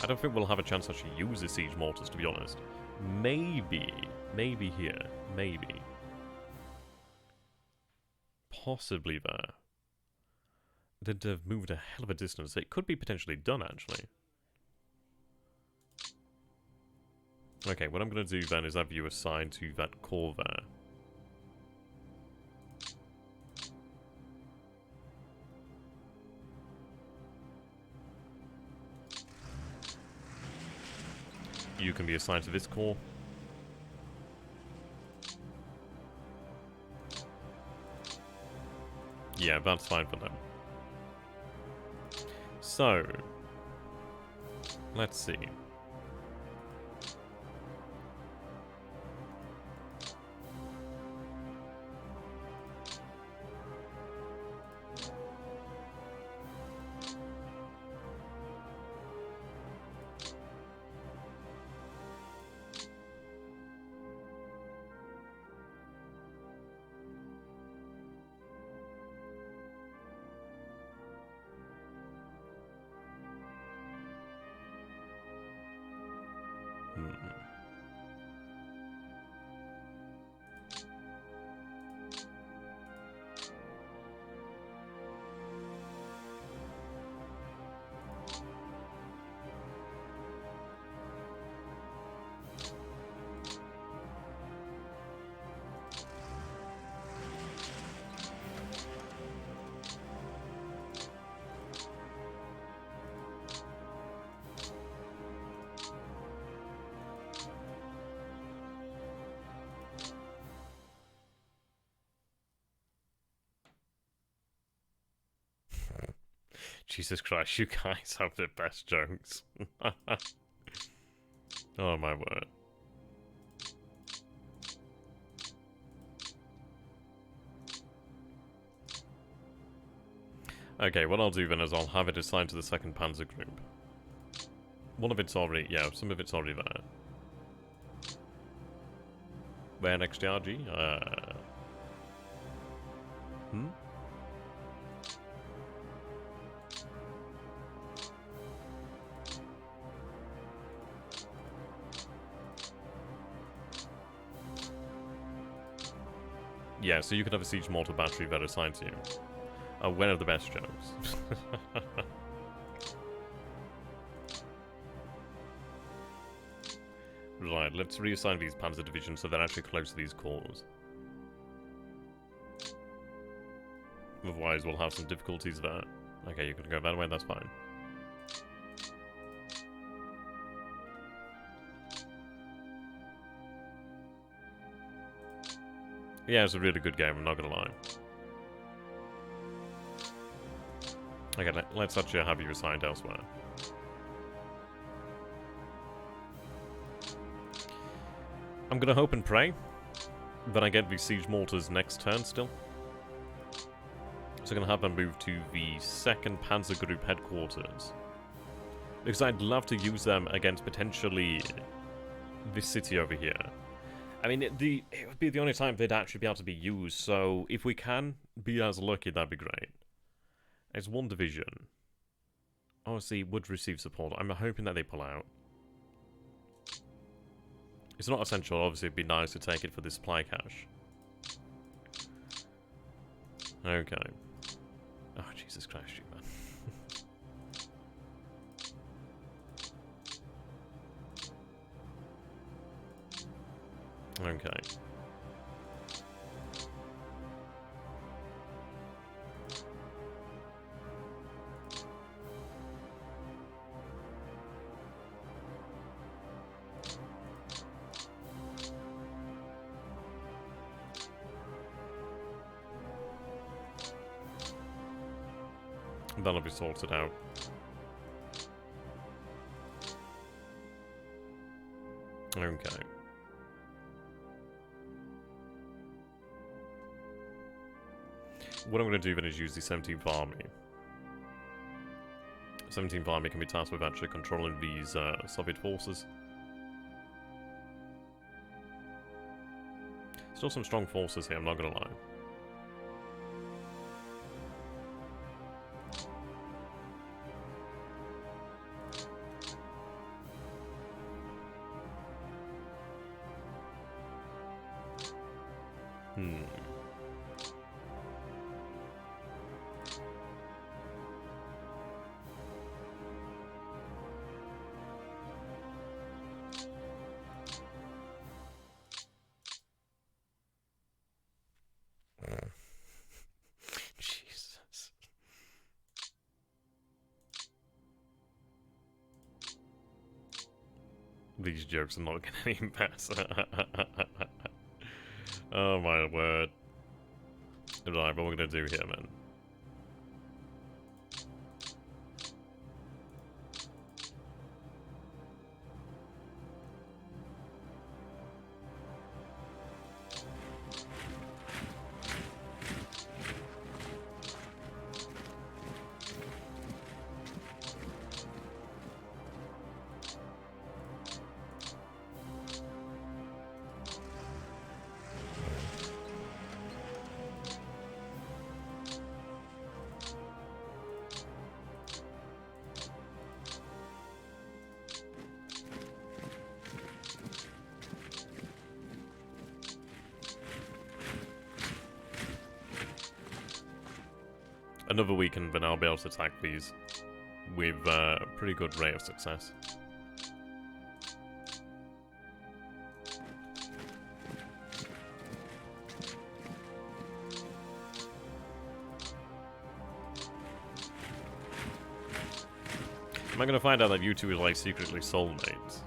I don't think we'll have a chance to actually use the siege mortars, to be honest. Maybe here. Maybe. Possibly there. They'd have moved a hell of a distance. It could be potentially done, actually. Okay, what I'm going to do then is have you assigned to that corps there. You can be assigned to this corps. Yeah, that's fine for them. So, let's see. Jesus Christ, you guys have the best jokes. Oh my word. Okay, what I'll do then is I'll have it assigned to the 2nd Panzer Group. One of it's already, yeah, some of it's already there. Where XTRG? Yeah, so you can have a siege mortar battery that assigns you. One of the best jokes. Right, let's reassign these panzer divisions so they're actually close to these corps. Otherwise, we'll have some difficulties there. Okay, you can go that way, that's fine. Yeah, it's a really good game, I'm not gonna lie. Okay, let's actually have you assigned elsewhere. I'm gonna hope and pray that I get these siege mortars next turn still. So I'm gonna have them move to the 2nd Panzer Group headquarters. Because I'd love to use them against potentially this city over here. I mean, it would be the only time they'd actually be able to be used, so if we can be as lucky, that'd be great. It's 1 division. Obviously, would receive support. I'm hoping that they pull out. It's not essential, obviously it'd be nice to take it for the supply cache. Okay. Oh, Jesus Christ, you man. Okay. That'll be sorted out. Okay. What I'm going to do then is use the 17th Army. 17th Army can be tasked with actually controlling these Soviet forces. Still some strong forces here, I'm not going to lie. Jesus. These jokes are not getting any better. Oh my word. Right, what we're gonna do here, man. Another weekend, but I'll be able to attack these with a pretty good rate of success. Am I going to find out that you two are like secretly soulmates?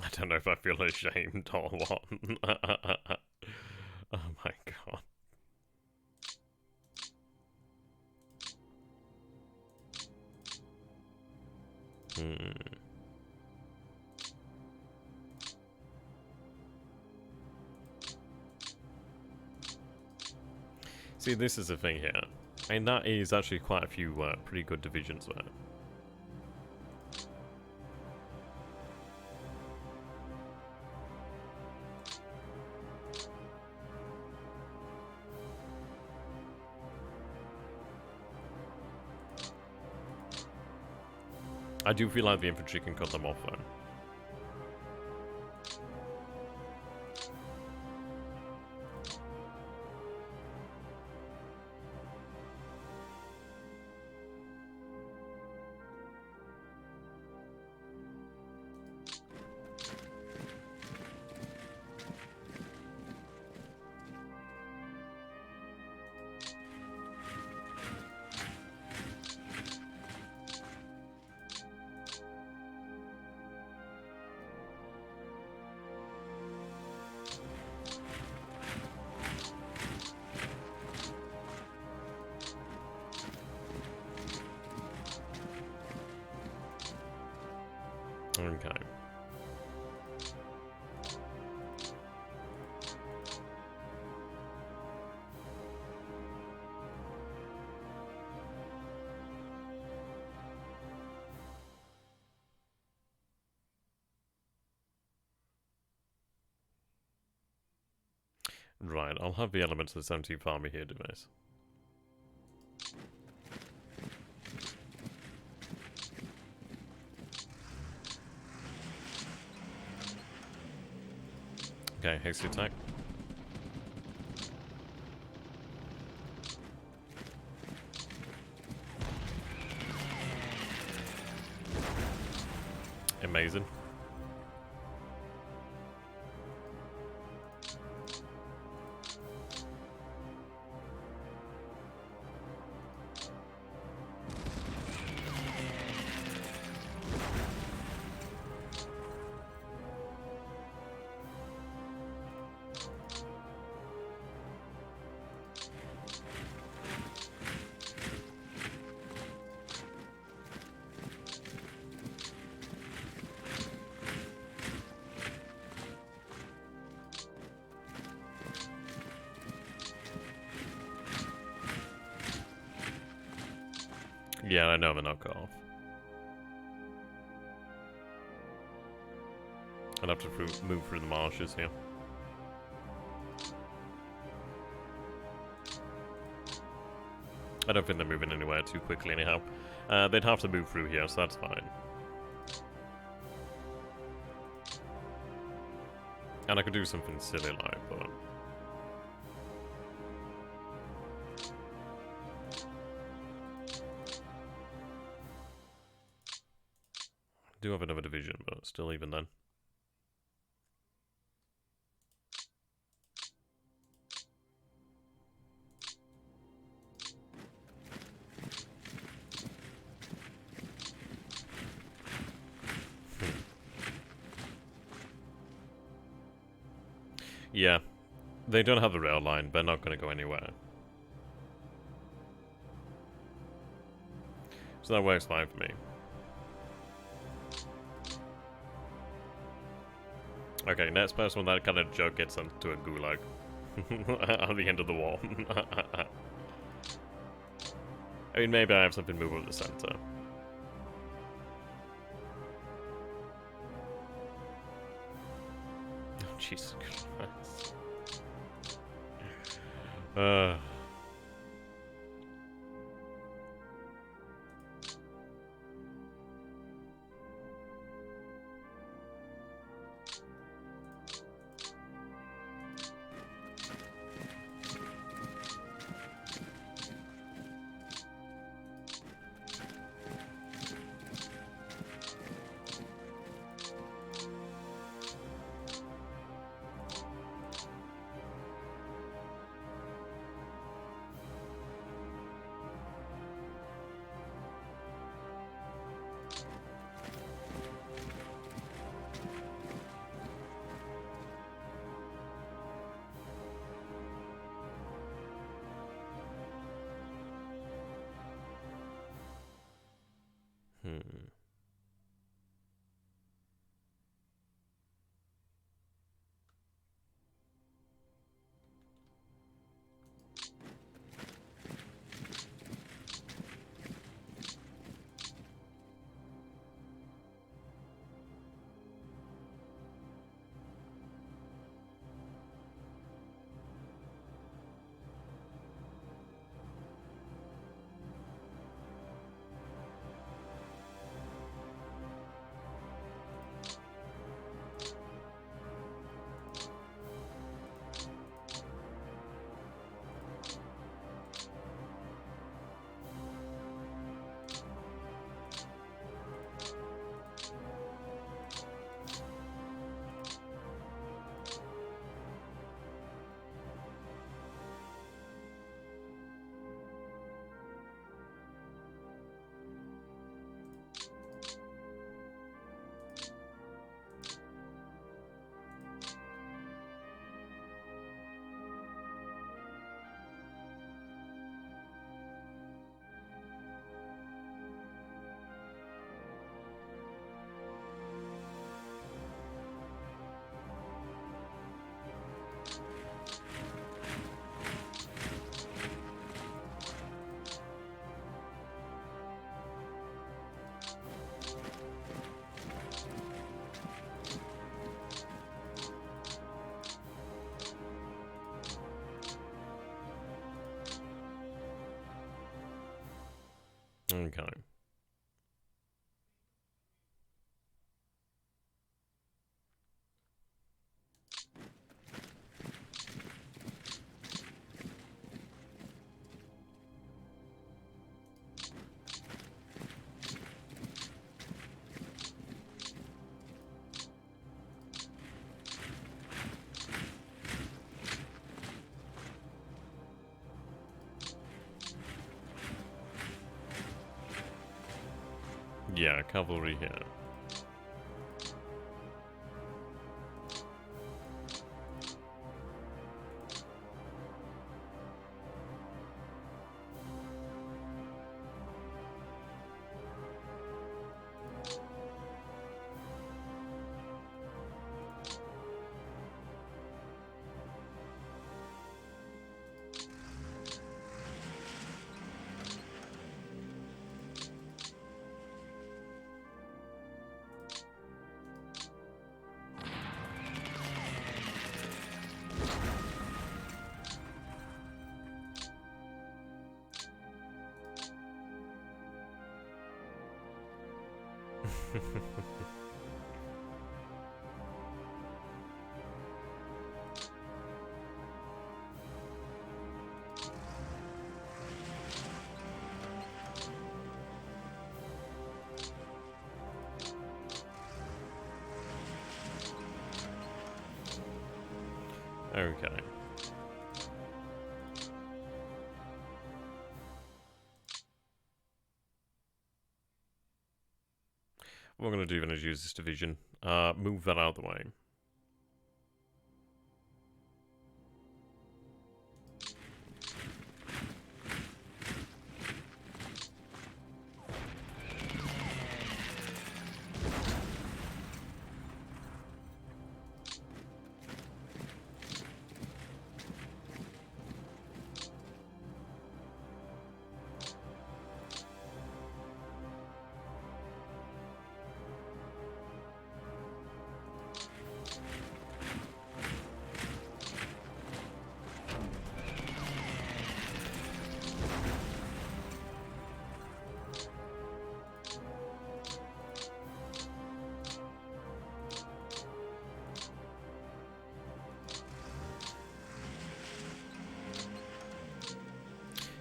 I don't know if I feel ashamed or what. Oh my god. See, this is the thing here. And that is actually quite a few pretty good divisions there. I do feel like the infantry can cut them off though. Okay. Right, I'll have the elements of the 17th Army here do this. Okay, hasty attack. Amazing. Yeah, I know I'm a knockoff. I'd have to move through the marshes here. I don't think they're moving anywhere too quickly anyhow. They'd have to move through here, so that's fine. And I could do something silly like, but... do have another division, but still even then. Yeah, they don't have the rail line, they're not going to go anywhere. So that works fine for me. Okay, next person with that kind of joke gets sent to a gulag at the end of the war. I mean, maybe I have something move over the center. Oh, Jesus Christ. Okay. Yeah, cavalry here. Okay. What we're going to do then is use this division. Move that out of the way.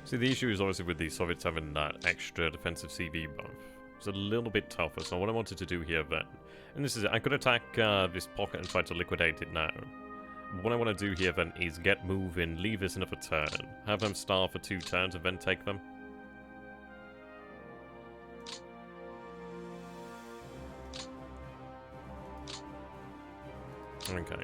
See, the issue is obviously with the Soviets having that extra defensive CV buff. It's a little bit tougher, so what I wanted to do here then, and this is it, I could attack this pocket and try to liquidate it now. But what I want to do here then is get moving, leave this another turn, have them starve for 2 turns and then take them. Okay.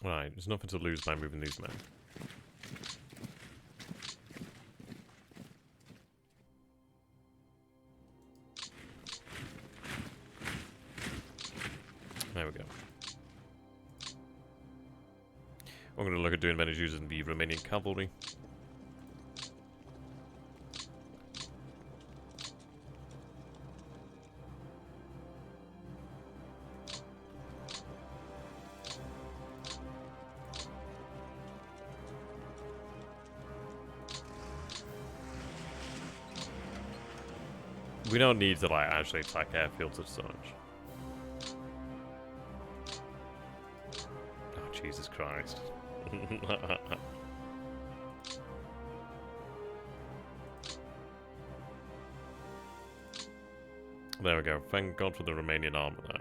Right, there's nothing to lose by moving these men. There we go. What I'm going to look at doing then is using the Romanian cavalry. We don't need to like actually attack airfields as such. Oh Jesus Christ. There we go. Thank God for the Romanian armor now.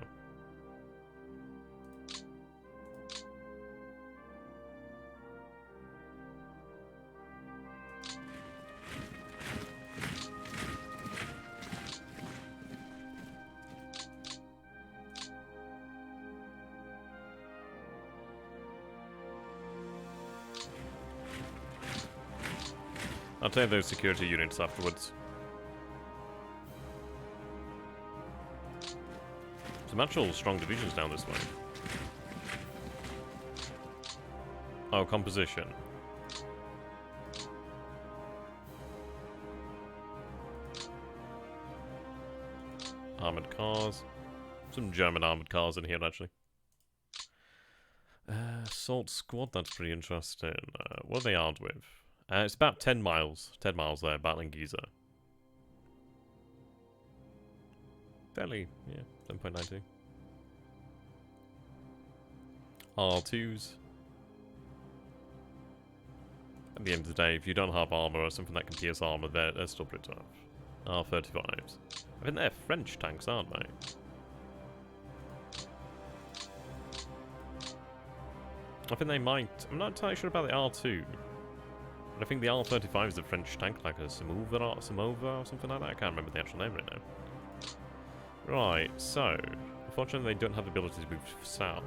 I'll take those security units afterwards. Some actual strong divisions down this way. Oh, composition. Armored cars. Some German armored cars in here, actually. Assault squad, that's pretty interesting. What are they armed with? It's about 10 miles. 10 miles there, battling Giza. Fairly, yeah, 7.92. R2s. At the end of the day, if you don't have armor or something that can pierce armor, they're still pretty tough. R35s. I think they're French tanks, aren't they? I think they might. I'm not entirely sure about the R2. But I think the R35 is a French tank, like a Samova or something like that. I can't remember the actual name right now. Right, so, unfortunately they don't have the ability to move south.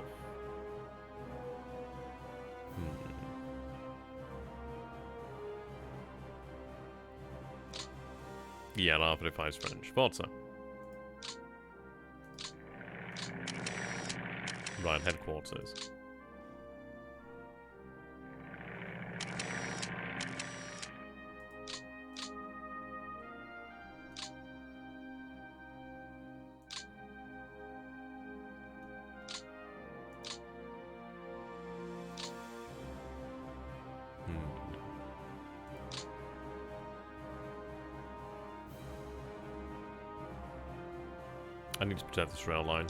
Yeah, an R35 is French. Forza. Right, headquarters. I need to protect this rail line.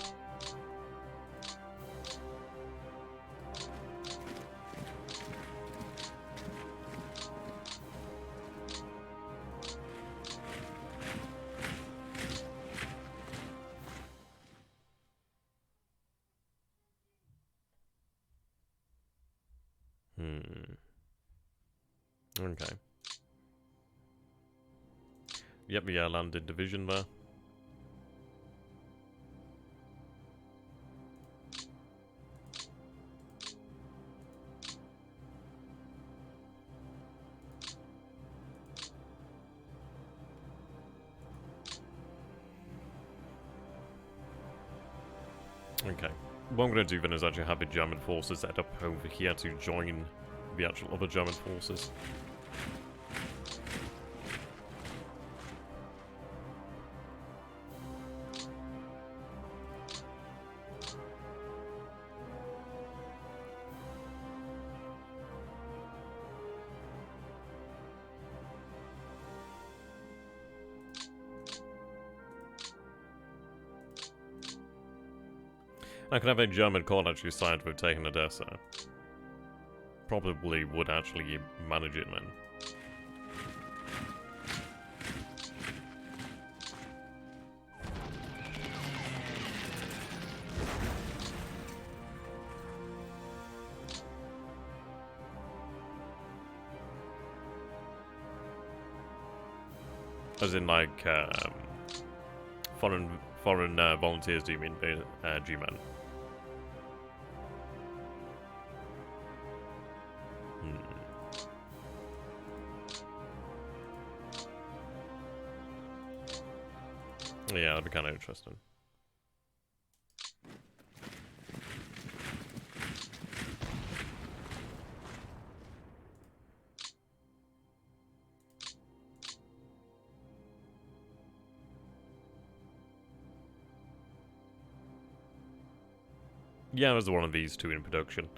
Okay. Yep, yeah, landed division there. Okay. What I'm going to do then is actually have the German forces set up over here to join the actual other German forces. I could have a German court actually side with taking Odessa. Probably would actually manage it then. As in, like, foreign volunteers, do you mean, G-Men? Yeah, that'd be kind of interesting. Yeah, there's one of these two in production.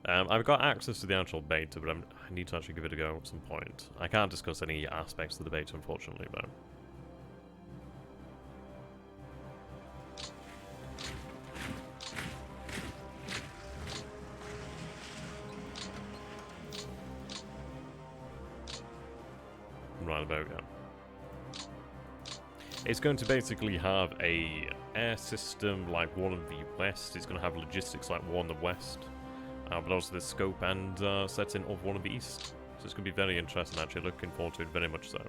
I've got access to the actual beta, but I need to actually give it a go at some point. I can't discuss any aspects of the beta, unfortunately, though. Right about, yeah. It's going to basically have a air system like one in the west. It's going to have logistics like one in the west. But also the scope and setting of one of the east. So it's going to be very interesting, actually. Looking forward to it very much so.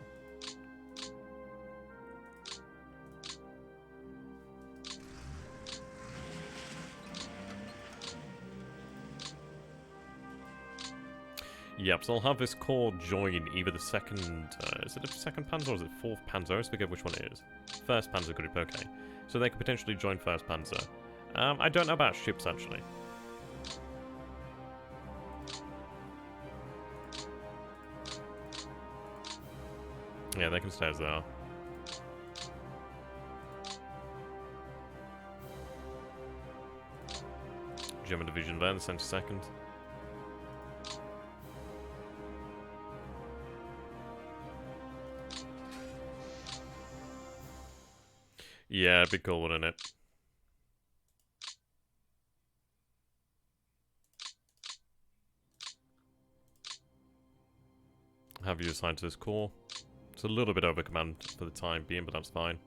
Yep, so I'll have this corps join either the second... is it the second Panzer or is it 4th Panzer? I always forget which one it is. 1st Panzer group, okay. So they could potentially join 1st Panzer. I don't know about ships, actually. Yeah, they can stay as they are. German division there, the center second. Yeah, it'd be cool, wouldn't it? Have you assigned to this corps? It's a little bit over command for the time being, but that's fine.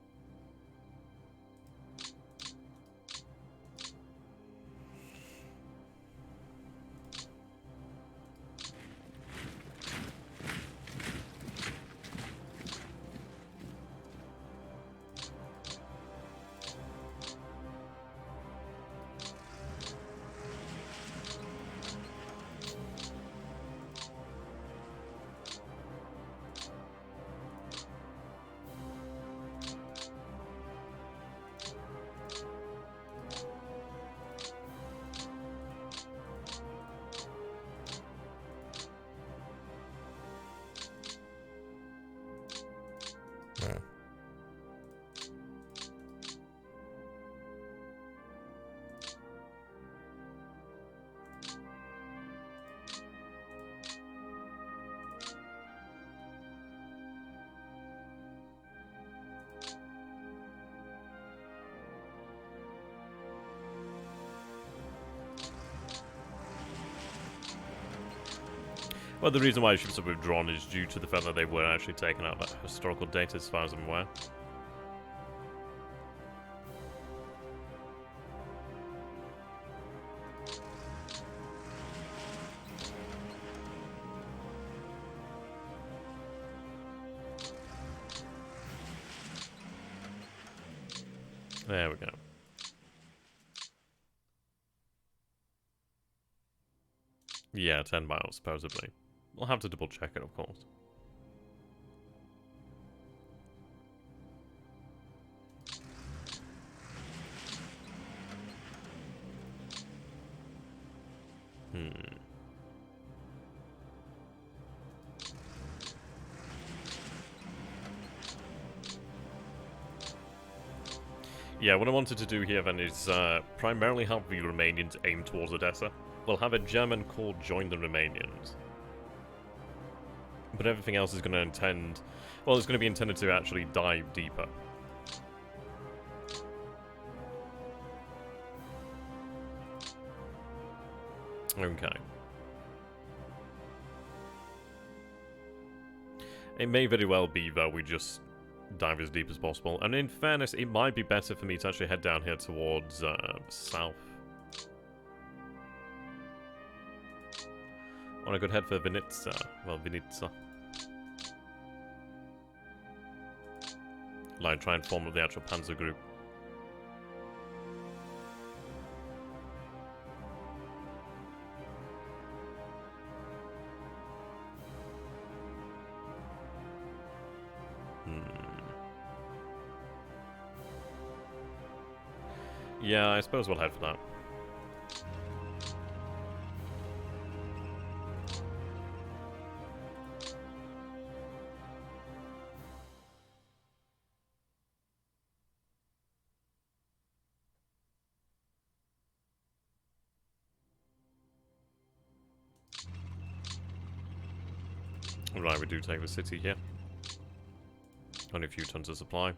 Well, the reason why ships have withdrawn is due to the fact that they were actually taken out of historical data, as far as I'm aware. There we go. Yeah, 10 miles, supposedly. We'll have to double check it, of course. Yeah, what I wanted to do here then is primarily have the Romanians aim towards Odessa. We'll have a German corps join the Romanians. But everything else is going to intend... Well, it's going to be intended to actually dive deeper. Okay. It may very well be that we just dive as deep as possible. And in fairness, it might be better for me to actually head down here towards south. Or I could head for Vinitsa. Well, Vinitsa. Like, try and form up the actual panzer group. Yeah, I suppose we'll head for that. Right, we do take the city here. Only a few tons of supply.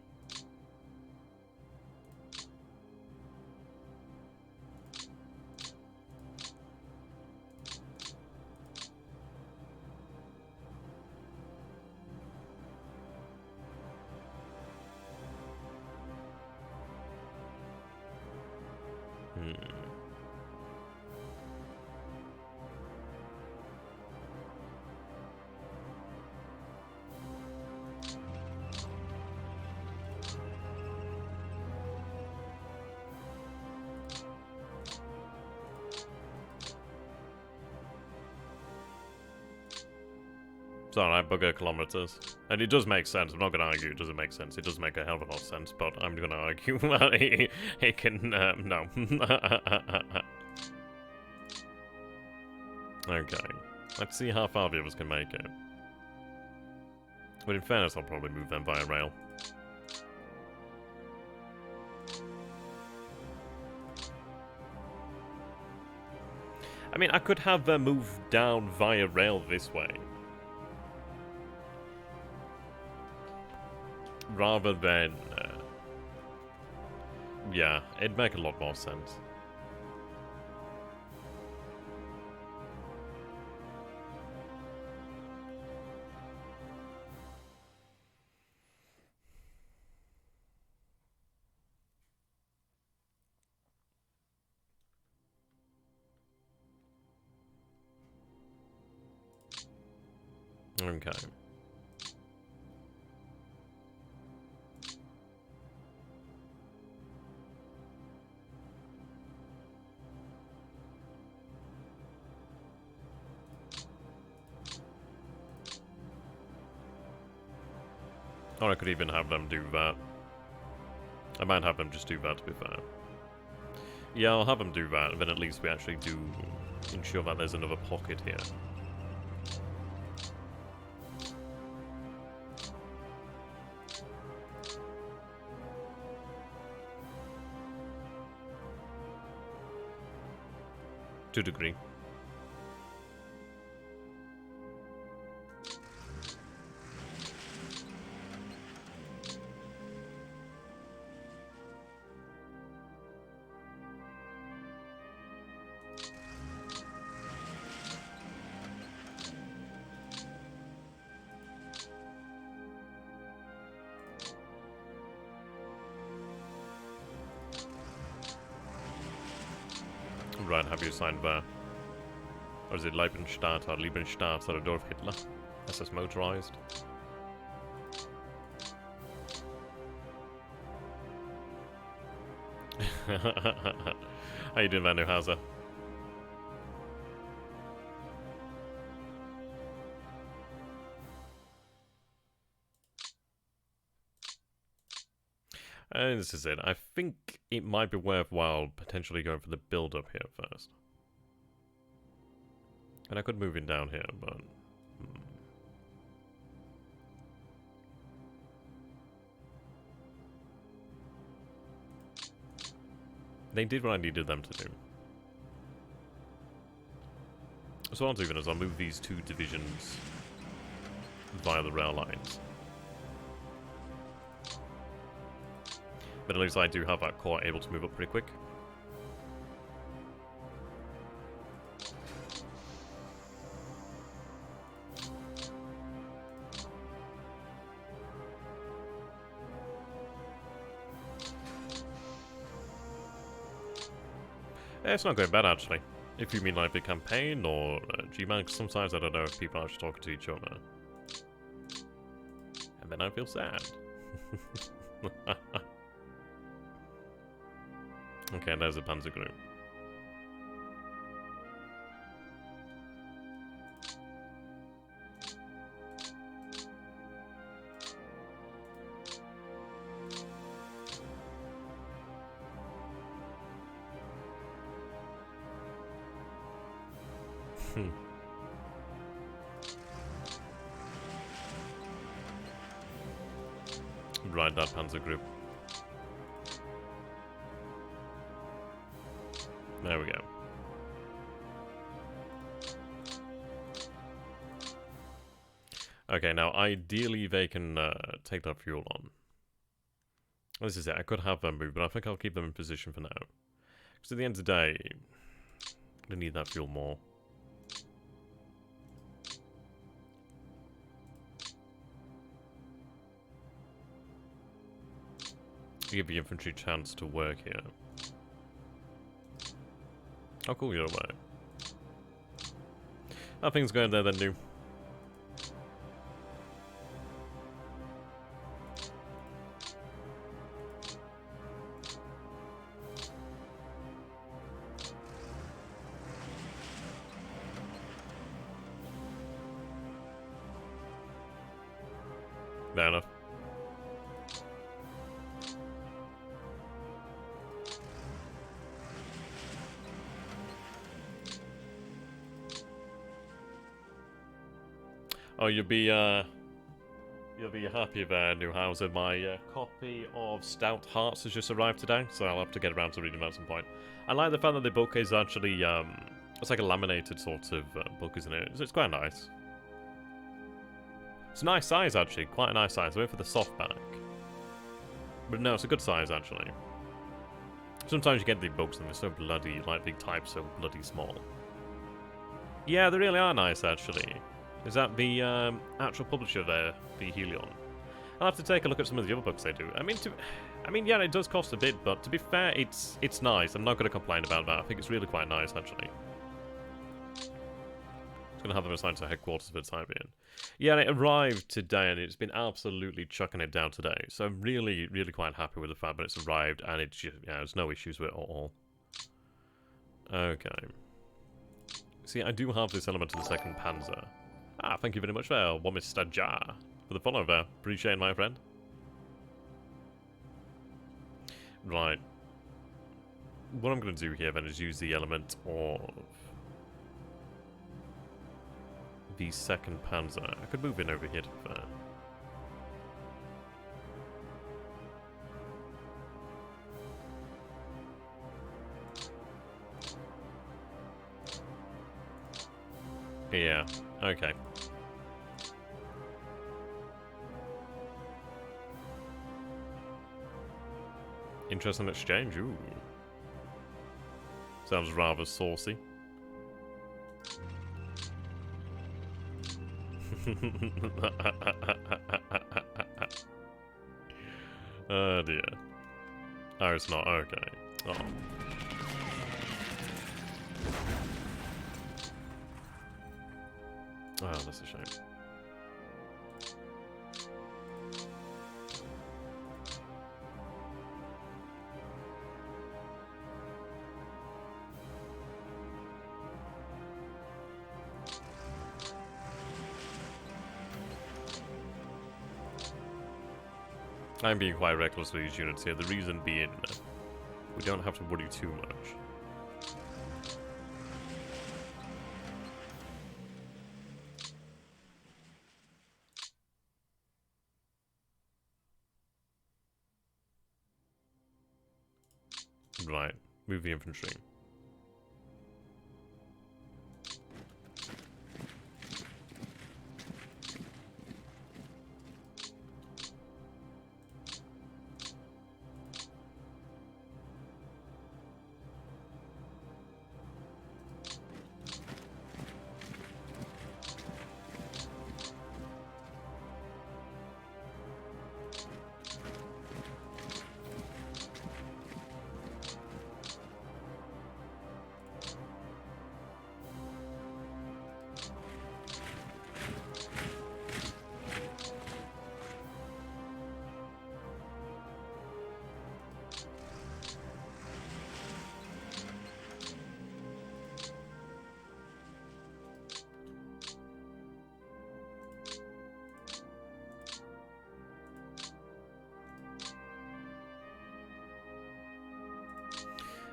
It's alright, bugger kilometers. And it does make sense, I'm not gonna argue it doesn't make sense. It does make a hell of a lot of sense, but I'm gonna argue that it can, no. Okay. Let's see how far the others can make it. But in fairness, I'll probably move them via rail. I mean, I could have them move down via rail this way. Rather than... yeah, it'd make a lot more sense. Okay. Or I could even have them do that. I might have them just do that, to be fair. Yeah, I'll have them do that, and then at least we actually do ensure that there's another pocket here. To a degree. right have you assigned there? Or is it Leibenstadt or Liebenstadt or Dorf Hitler? SS motorized. How you doing, VanHouten? And this is it. I think it might be worthwhile potentially going for the build-up here first. And I could move in down here, but... They did what I needed them to do. So what I'll do then is I'll move these 2 divisions via the rail lines. But at least I do have that corps able to move up pretty quick. It's not going bad, actually. If you mean like the campaign or G-Man, sometimes I don't know if people are just talking to each other. And then I feel sad. Okay, there's a panzer group. Right, that panzer group. There we go. Okay, now ideally they can take that fuel on. This is it. I could have them move, but I think I'll keep them in position for now. Because at the end of the day, I'm going to need that fuel more. Give the infantry a chance to work here. Oh cool, you're away. Nothing's going there then, new. Fair enough. Oh, you'll be happy there, Newhauser. My copy of Stout Hearts has just arrived today, so I'll have to get around to reading it at some point. I like the fact that the book is actually, it's like a laminated sort of book, isn't it? It's quite nice. It's a nice size, actually. Quite a nice size. I went for the softback. But no, it's a good size, actually. Sometimes you get the books and they're so bloody, like big type, so bloody small. Yeah, they really are nice, actually. Is that the actual publisher there, the Helion? I'll have to take a look at some of the other books they do. I mean, yeah, it does cost a bit, but to be fair, it's nice. I'm not going to complain about that. I think it's really quite nice, actually. I'm going to have them assigned to headquarters for the time being. Yeah, and it arrived today, and it's been absolutely chucking it down today. So I'm really, really quite happy with the fact that it's arrived, and it's just, yeah, there's no issues with it at all. Okay. See, I do have this element of the 2nd Panzer. Ah, thank you very much there, Mr. Jar, for the follow there. Appreciate it, my friend. Right. What I'm going to do here then is use the element of the 2nd Panzer. I could move in over here to be fair. Yeah, okay. Interesting exchange, ooh. Sounds rather saucy. Oh dear. Oh, it's not, okay. Oh. Oh, that's a shame. I'm being quite reckless with these units here. The reason being, we don't have to worry too much. Right, move the infantry.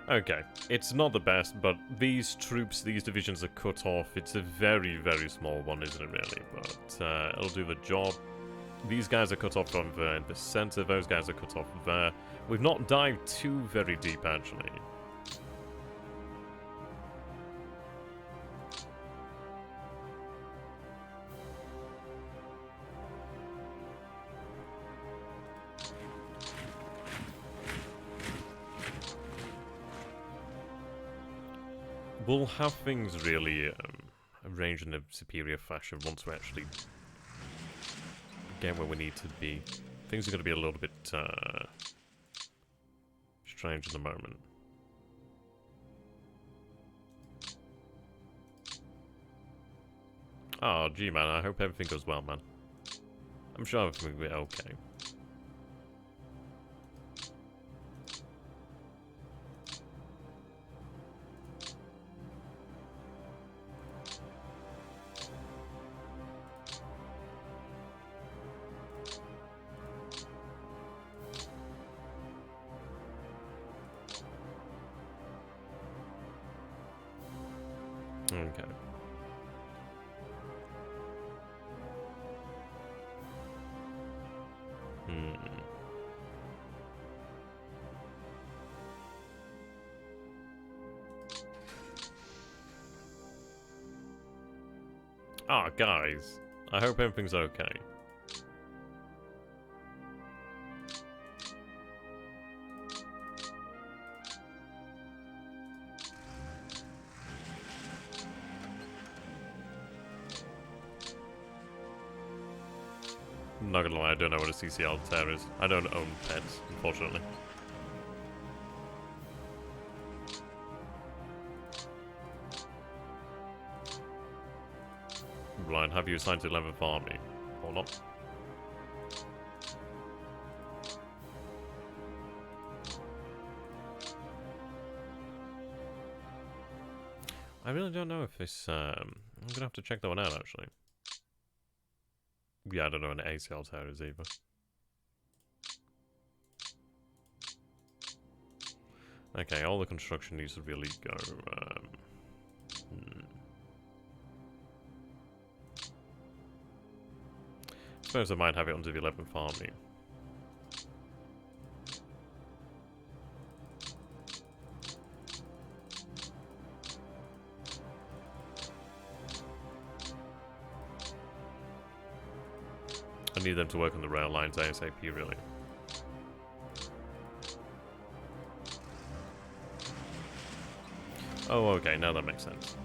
Okay, it's not the best, but these troops, these divisions are cut off. It's a very, very small one, isn't it, really? But it'll do the job. These guys are cut off from the center. Those guys are cut off there. We've not dived too very deep, actually. We'll have things really arranged in a superior fashion once we actually get where we need to be. Things are going to be a little bit strange at the moment. Oh, gee, man, I hope everything goes well, man. I'm sure everything will be okay. Okay. Ah, guys. I hope everything's okay. I'm not gonna lie, I don't know what a CCL tear is. I don't own pets, unfortunately. Blind, have you assigned to 11th Army? Or not? I really don't know if this, I'm gonna have to check that one out, actually. Yeah, I don't know what an ACL tear is either. Okay, all the construction needs to really go, I suppose I might have it under the 11th Army. I need them to work on the rail lines ASAP, really. Oh, okay, now that makes sense.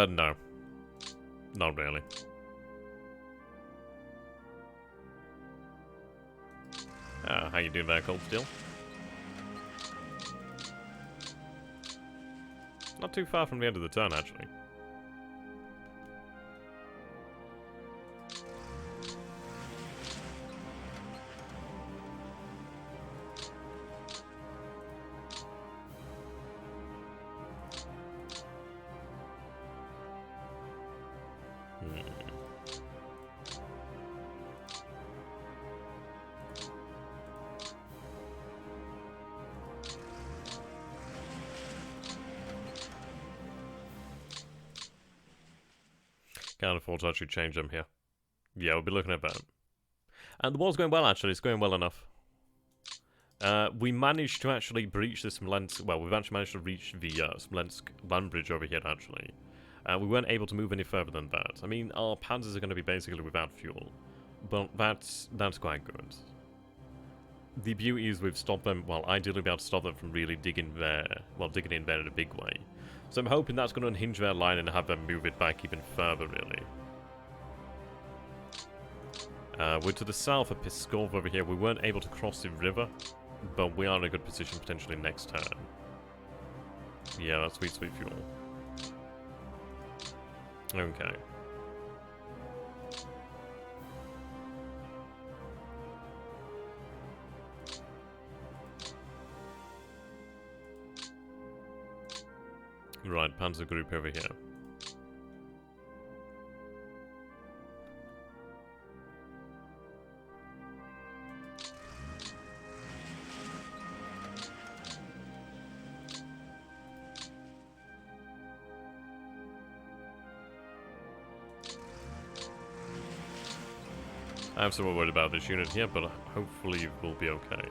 No. Not really. How you doing there, Cold Steel? Not too far from the end of the turn, actually. Can't afford to actually change them here. Yeah, we'll be looking at that. And the war's going well, actually. It's going well enough. We managed to actually breach the Smolensk... Well, we've actually managed to reach the Smolensk land bridge over here, actually. We weren't able to move any further than that. I mean, our panzers are going to be basically without fuel. But that's quite good. The beauty is we've stopped them... Well, ideally be able to stop them from really digging there... Well, digging in there in a big way. So I'm hoping that's going to unhinge their line and have them move it back even further, really. We're to the south of Pskov over here. We weren't able to cross the river, but we are in a good position potentially next turn. Yeah, that's sweet, sweet fuel. Okay. Right, Panzer group over here. I'm somewhat worried about this unit here, but hopefully we'll be okay.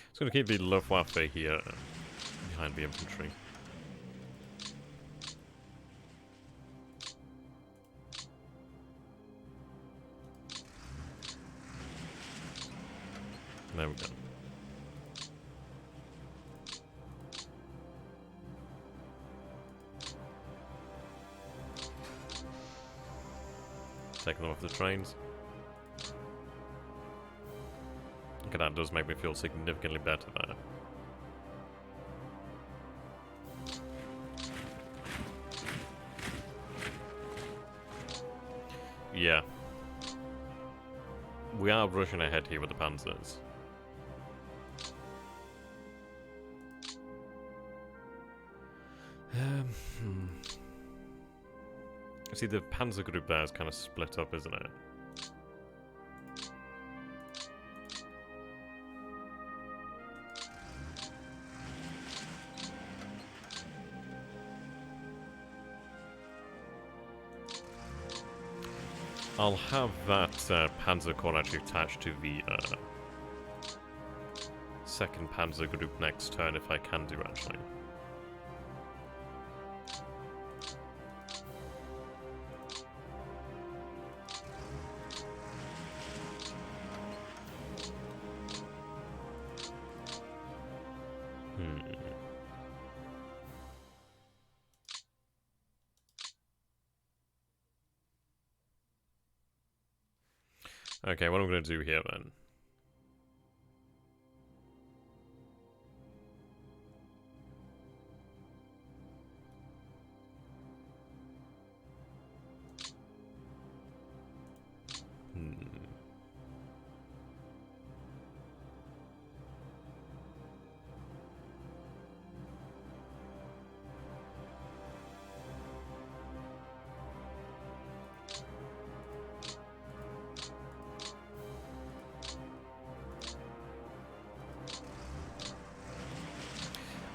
It's going to keep the Luftwaffe here behind the infantry. There we go. Taking them off the trains. Okay, that does make me feel significantly better there. Yeah. We are rushing ahead here with the panzers. See, the panzer group there is kind of split up, isn't it? I'll have that Panzer Corps actually attached to the second Panzer group next turn if I can do, actually. Okay, what I'm going to do here then.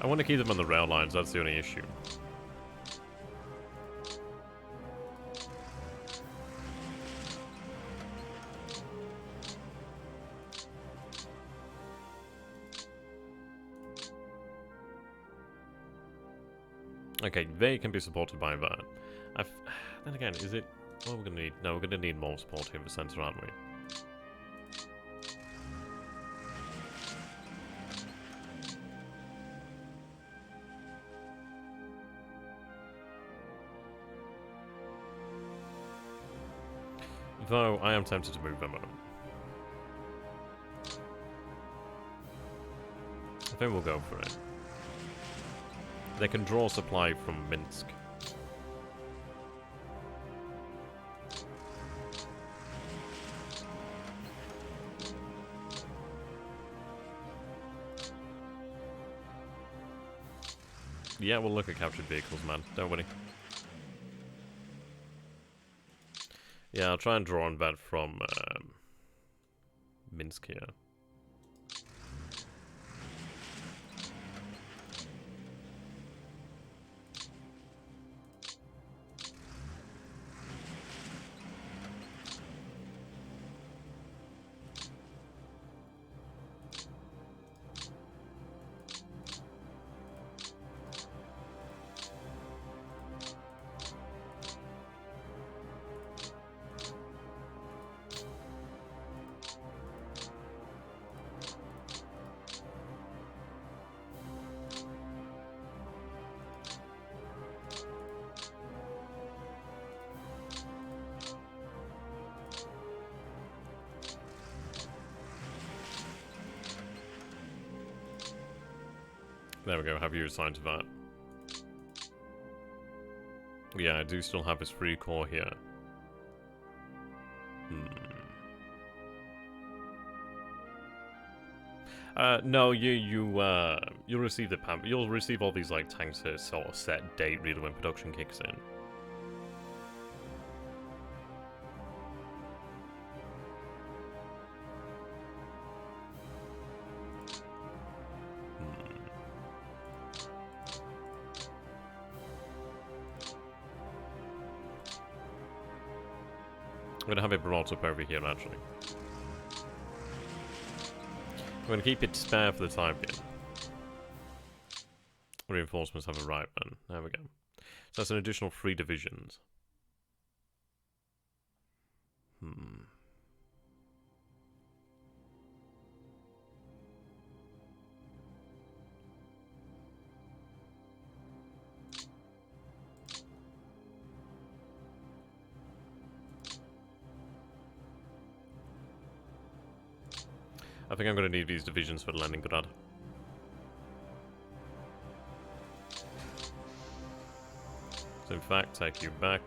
I want to keep them on the rail lines, that's the only issue. Okay, they can be supported by that. Then again, is it... What are we going to need? No, we're going to need more support here in the centre, aren't we? Though, I am tempted to move them up. I think we'll go for it. They can draw supply from Minsk. Yeah, we'll look at captured vehicles, man. Don't worry. Yeah, I'll try and draw on that from Minsk here. There we go, have you assigned to that. Yeah, I do still have his free core here. No, you'll receive the PAM. You'll receive all these like tanks at sort of set date really when production kicks in. I'm gonna have it brought up over here actually. I'm gonna keep it spare for the time being. Reinforcements have arrived then. There we go. So that's an additional 3 divisions. I think I'm going to need these divisions for Leningrad. So in fact, take you back.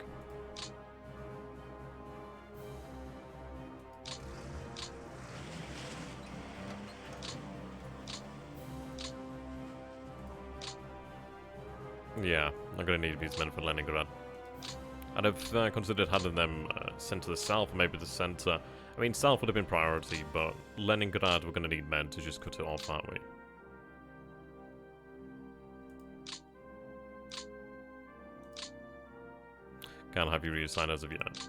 Yeah, I'm going to need these men for Leningrad. I'd have considered having them sent to the south, maybe the centre. I mean, south would have been priority, but Leningrad, we're going to need men to just cut it off, aren't we? Can't have you reassigned as of yet.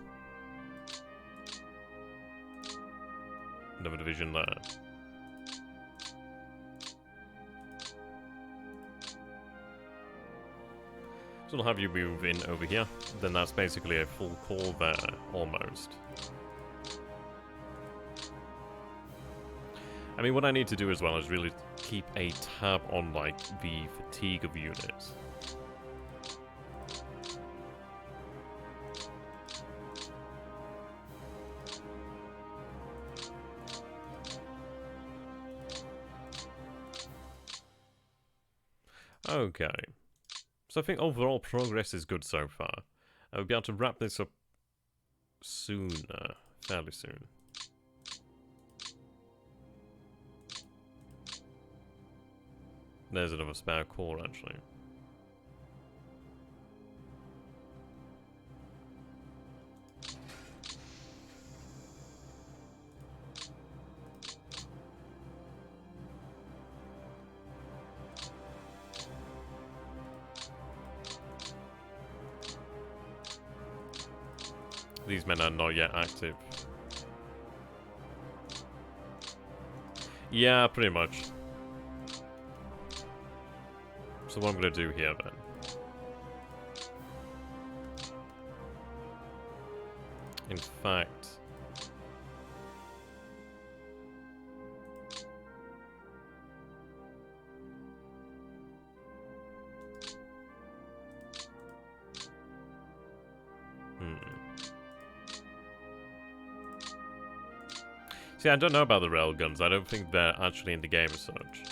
Another division there. So we'll have you move in over here. Then that's basically a full core there, almost. I mean, what I need to do as well is really keep a tab on, like, the fatigue of units. Okay. So I think overall progress is good so far. I'll be able to wrap this up soon, fairly soon. There's another spare core, actually. These men are not yet active. Yeah, pretty much. So what I'm going to do here then In fact... See, I don't know about the railguns. I don't think they're actually in the game as such.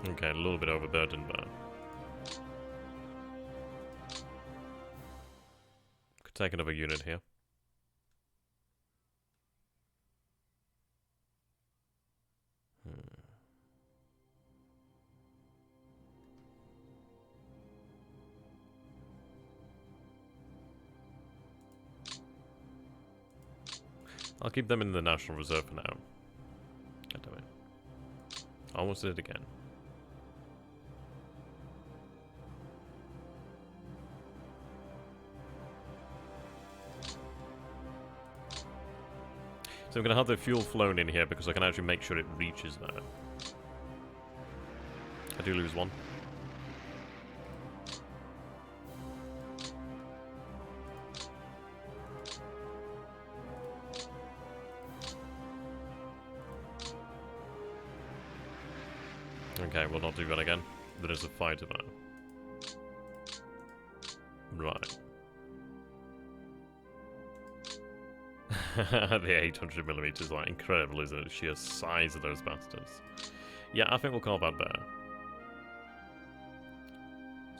Okay, a little bit overburdened there. Could take another unit here. I'll keep them in the National Reserve for now. God damn it. Almost did it again. So I'm going to have the fuel flown in here because I can actually make sure it reaches there. I do lose one. Okay, we'll not do that again. There is a fighter there. Right. The 800mm is like incredible, isn't it? The sheer size of those bastards. Yeah, I think we'll call that there.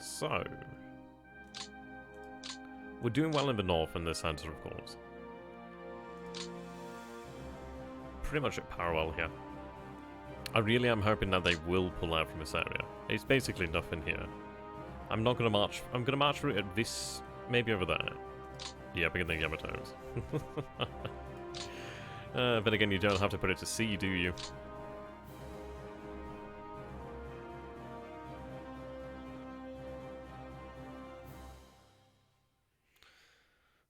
So, we're doing well in the north and the center, of course. Pretty much at parallel here. I really am hoping that they will pull out from this area. It's basically nothing here. I'm not going to march. I'm going to march through at this, maybe over there. Yeah, bigger than Yamato's. But again, you don't have to put it to sea, do you?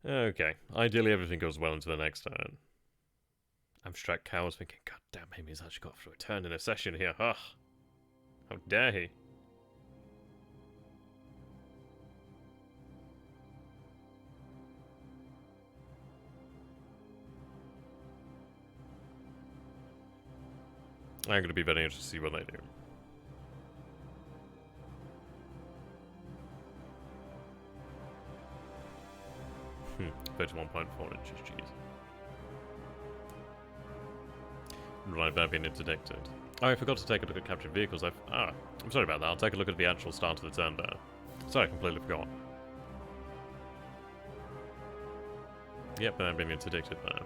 Okay, ideally everything goes well into the next turn. Abstract Cow was thinking, God damn, maybe he's actually got through a turn in a session here. Ugh. How dare he? I'm going to be very interested to see what they do. 31.4 inches, jeez. Right, they're being interdicted. Oh, I forgot to take a look at captured vehicles. I'm sorry about that. I'll take a look at the actual start of the turn there. Sorry, I completely forgot. Yep, they're being interdicted there.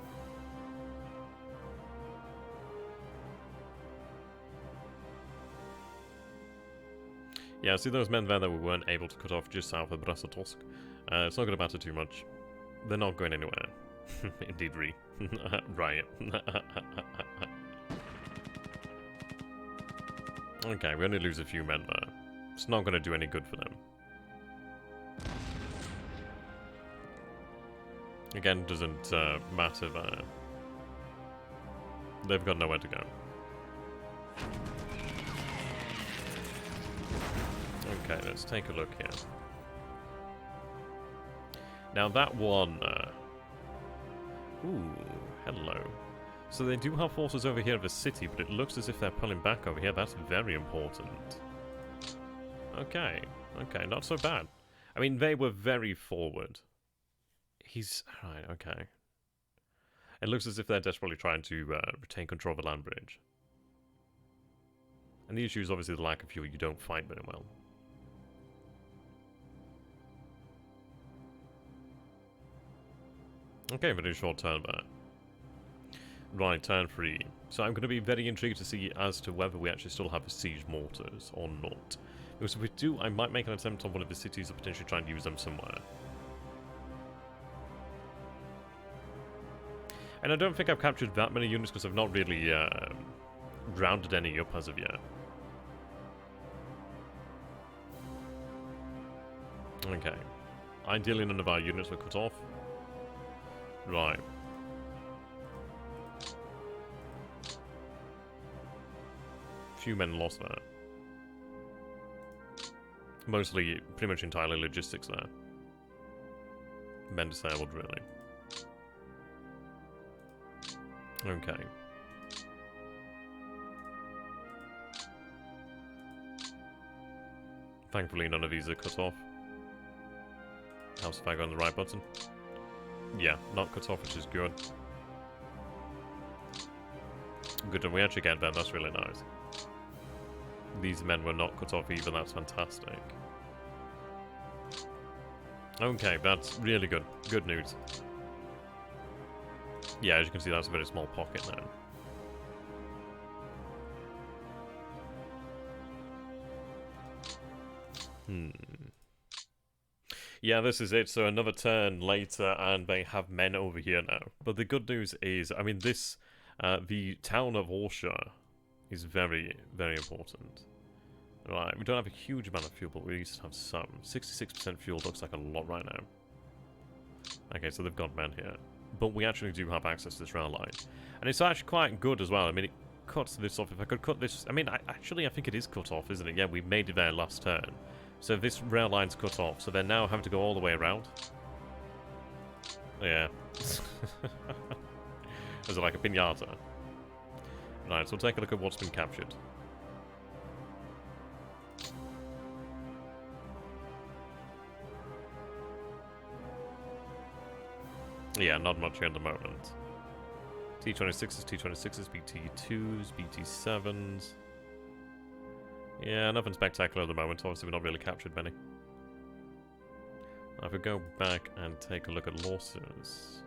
Yeah, see those men there that we weren't able to cut off just south of brest-litovsk? It's not going to matter too much. They're not going anywhere. Indeed, Riot. Okay, we only lose a few men there. It's not going to do any good for them. Again, doesn't matter there. They've got nowhere to go. Okay, let's take a look here. Now that one... Ooh, hello. So they do have forces over here in the city, but it looks as if they're pulling back over here. That's very important. Okay, okay, not so bad. I mean, they were very forward. He's... Right, okay. It looks as if they're desperately trying to retain control of the land bridge. And the issue is obviously the lack of fuel. You don't fight very well. Okay, very short turn there. Right, turn 3. So I'm going to be very intrigued to see as to whether we actually still have the siege mortars or not. Because if we do, I might make an attempt on one of the cities or potentially try and use them somewhere. And I don't think I've captured that many units because I've not really rounded any up as of yet. Okay. Ideally, none of our units were cut off. Right. Few men lost there. Mostly, pretty much entirely logistics there. Men disabled, really. Okay. Thankfully, none of these are cut off. Helps if I go on the right button. Yeah, not cut off, which is good. Good, and we actually get them. That's really nice. These men were not cut off either. That's fantastic. Okay, that's really good. Good news. Yeah, as you can see, that's a very small pocket now. Yeah, this is it. So another turn later, and they have men over here now. But the good news is, I mean, this, the town of Orsha is very, very important. Right, we don't have a huge amount of fuel, but we at least have some. 66% fuel looks like a lot right now. Okay, so they've got men here. But we actually do have access to this rail line. And it's actually quite good as well. I mean, it cuts this off. If I could cut this... I mean, I think it is cut off, isn't it? Yeah, we made it there last turn. So this rail line's cut off. So they're now having to go all the way around. Yeah. Is it like a pinata? Right, so we'll take a look at what's been captured. Yeah, not much here at the moment. T26s, T26s, BT2s, BT7s. Yeah, nothing spectacular at the moment. Obviously, we've not really captured many. Now, if we go back and take a look at losses.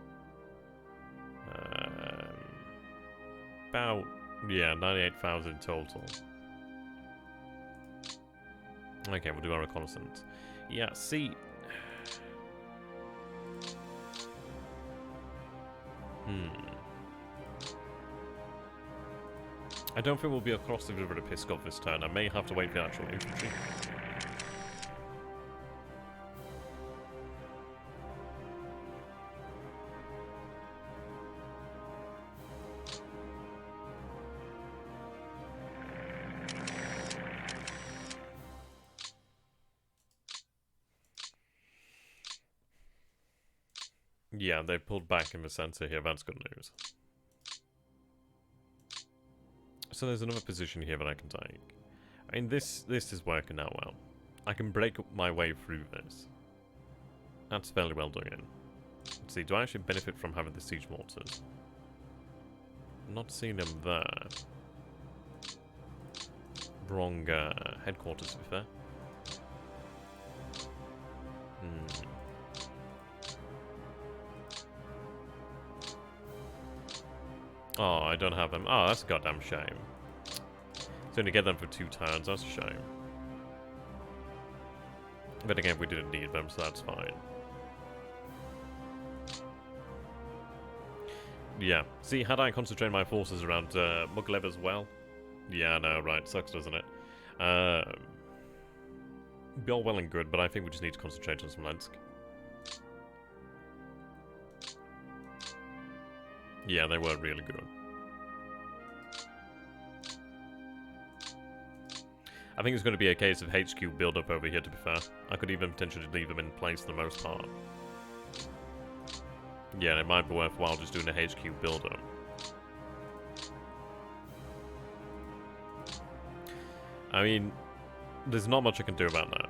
About, yeah, 98,000 total. Okay, we'll do our reconnaissance. Yeah, see... I don't think we'll be across the river to Pskov this turn. I may have to wait for the actual infantry. Yeah, they pulled back in the center here. That's good news. So there's another position here that I can take. I mean, this is working out well. I can break my way through this. That's fairly well done in. Let's see, do I actually benefit from having the siege mortars? I'm not seeing them there. Wrong headquarters, to be fair. Oh, I don't have them. Oh, that's a goddamn shame. So only get them for 2 turns, that's a shame. But again, we didn't need them, so that's fine. Yeah. See, had I concentrated my forces around Muglev as well? Yeah, no, right. Sucks, doesn't it? Be all well and good, but I think we just need to concentrate on Smolensk. Yeah, they were really good. I think it's going to be a case of HQ build-up over here, to be fair. I could even potentially leave them in place for the most part. Yeah, it might be worthwhile just doing a HQ build-up. I mean, there's not much I can do about that.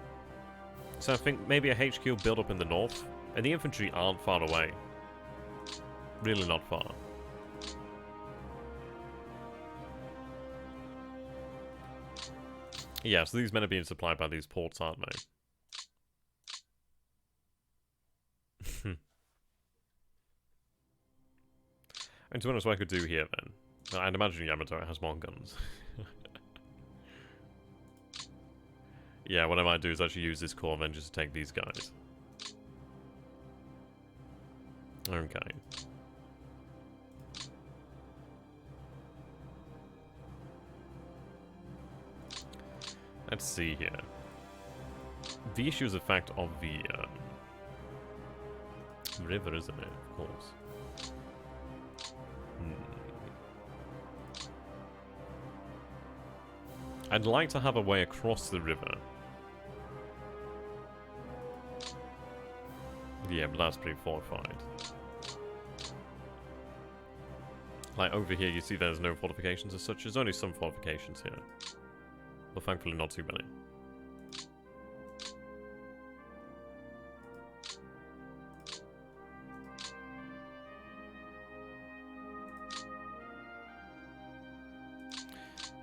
So I think maybe a HQ build-up in the north, and the infantry aren't far away. Really not far. Yeah, so these men are being supplied by these ports, aren't they? And to be honest, what I could do here then, I'd imagine Yamato has more guns. Yeah, what I might do is actually use this corps then just to take these guys. Okay. Let's see here. The issue is the fact of the river, isn't it? Of course. I'd like to have a way across the river. Yeah, but that's pretty fortified. Like, over here, you see there's no fortifications as such. There's only some fortifications here. But thankfully not too many.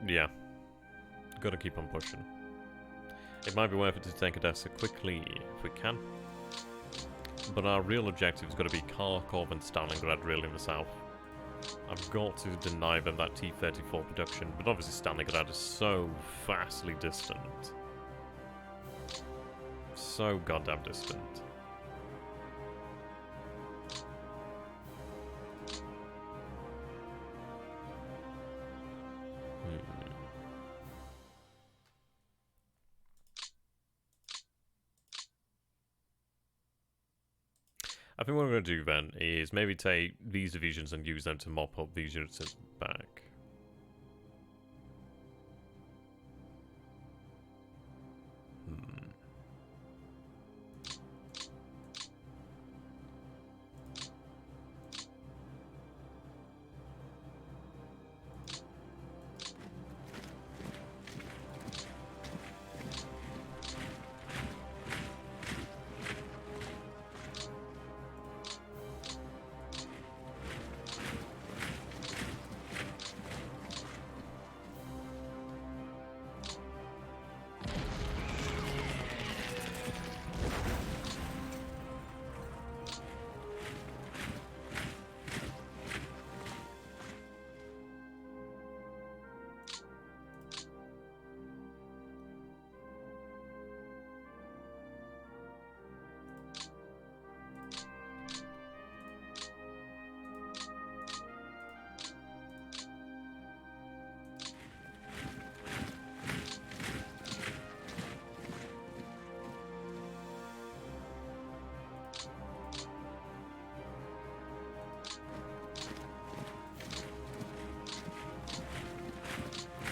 Yeah. Gotta keep on pushing. It might be worth it to take Odessa quickly if we can. But our real objective is going to be Kharkov and Stalingrad really in the south. I've got to deny them that T-34 production, but obviously Stalingrad is so vastly distant. So goddamn distant. I think what we're going to do then is maybe take these divisions and use them to mop up these units back.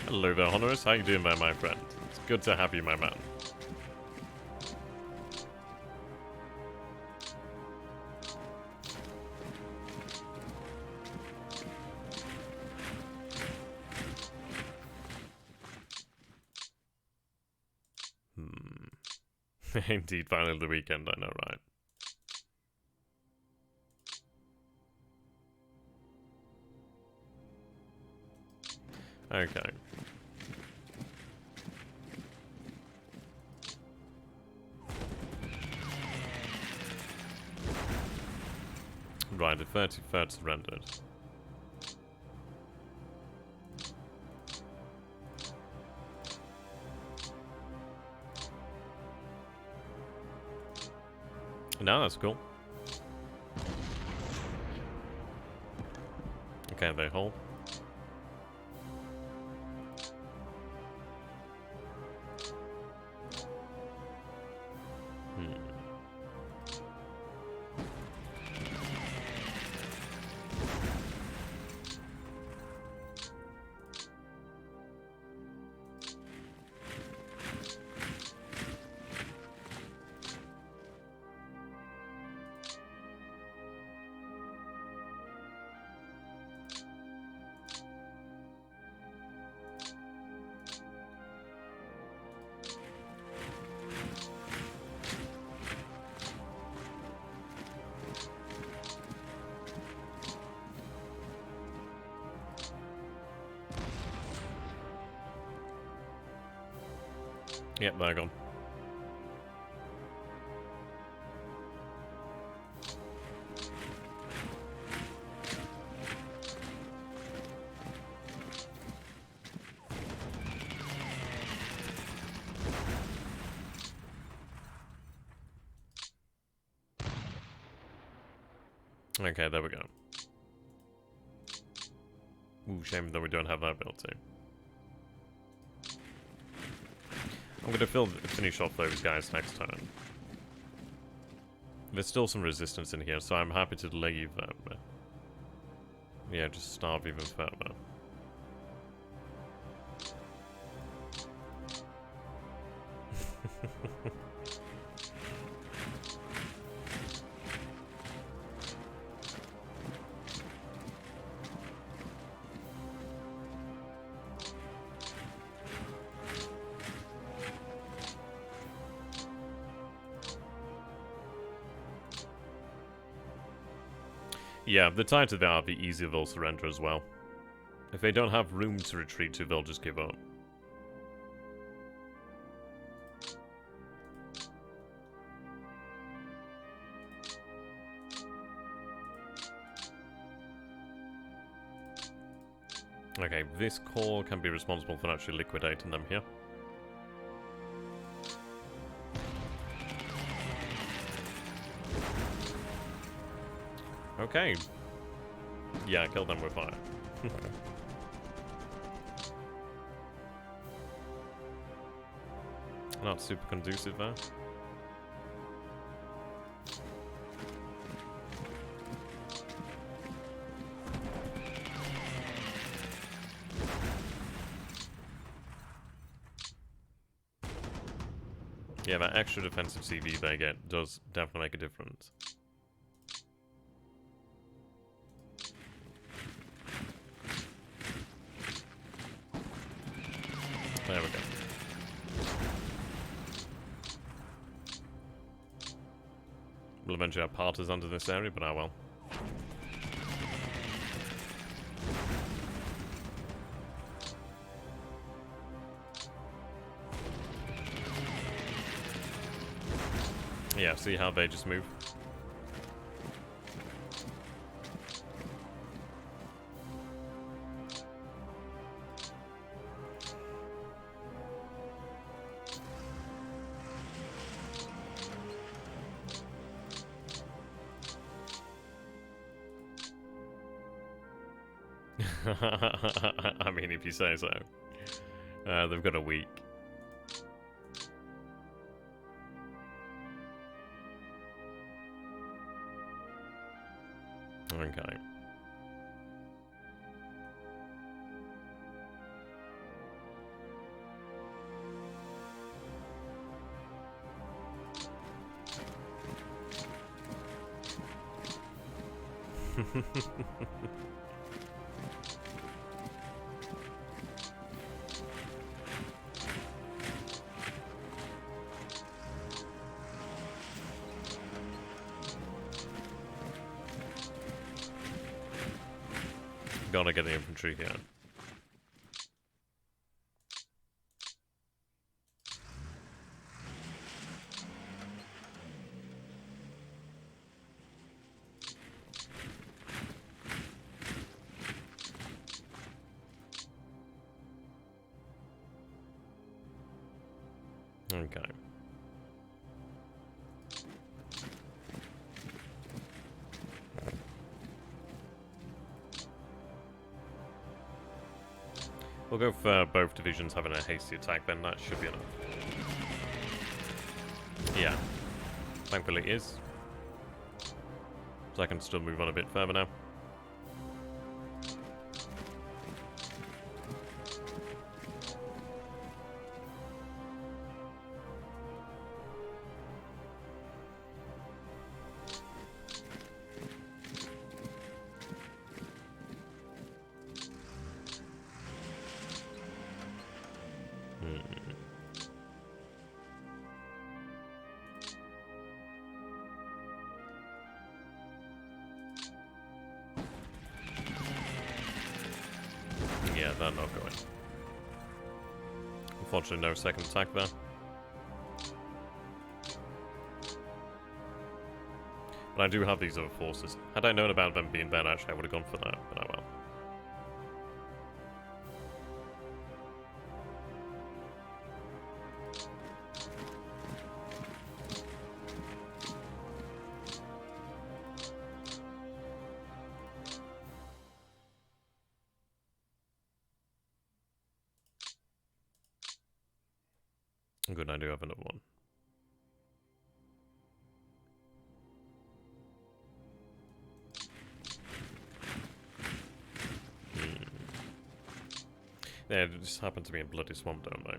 Hello there, Honoris. How you doing there, my friend? It's good to have you, my man. Indeed, finally the weekend, I know, right? Okay. Right, the 33rd surrendered. No, that's cool. Okay, they hold. Yep, they're gone. Okay, there we go. Ooh, shame that we don't have that ability. I'm going to finish off those guys next turn. There's still some resistance in here, so I'm happy to leave them. Yeah, just starve even further. Yeah, the tighter they are, the easier they'll surrender as well. If they don't have room to retreat to, they'll just give up. Okay, this core can be responsible for actually liquidating them here. Okay. Yeah, kill them with fire. Not super conducive there. Yeah, that extra defensive CV they get does definitely make a difference. There we go. We'll eventually have parties under this area, but oh well. Yeah, see how they just move? I mean, if you say so. They've got a week. Okay. Gotta get the infantry here. Okay. We'll go for both divisions having a hasty attack, then that should be enough. Yeah. Thankfully it is. So I can still move on a bit further now. Yeah, they're not going. Unfortunately, no second attack there. But I do have these other forces. Had I known about them being there, actually, I would have gone for that, but oh well. Good, I do have another one. Yeah, it just happened to be in bloody swamp, don't they?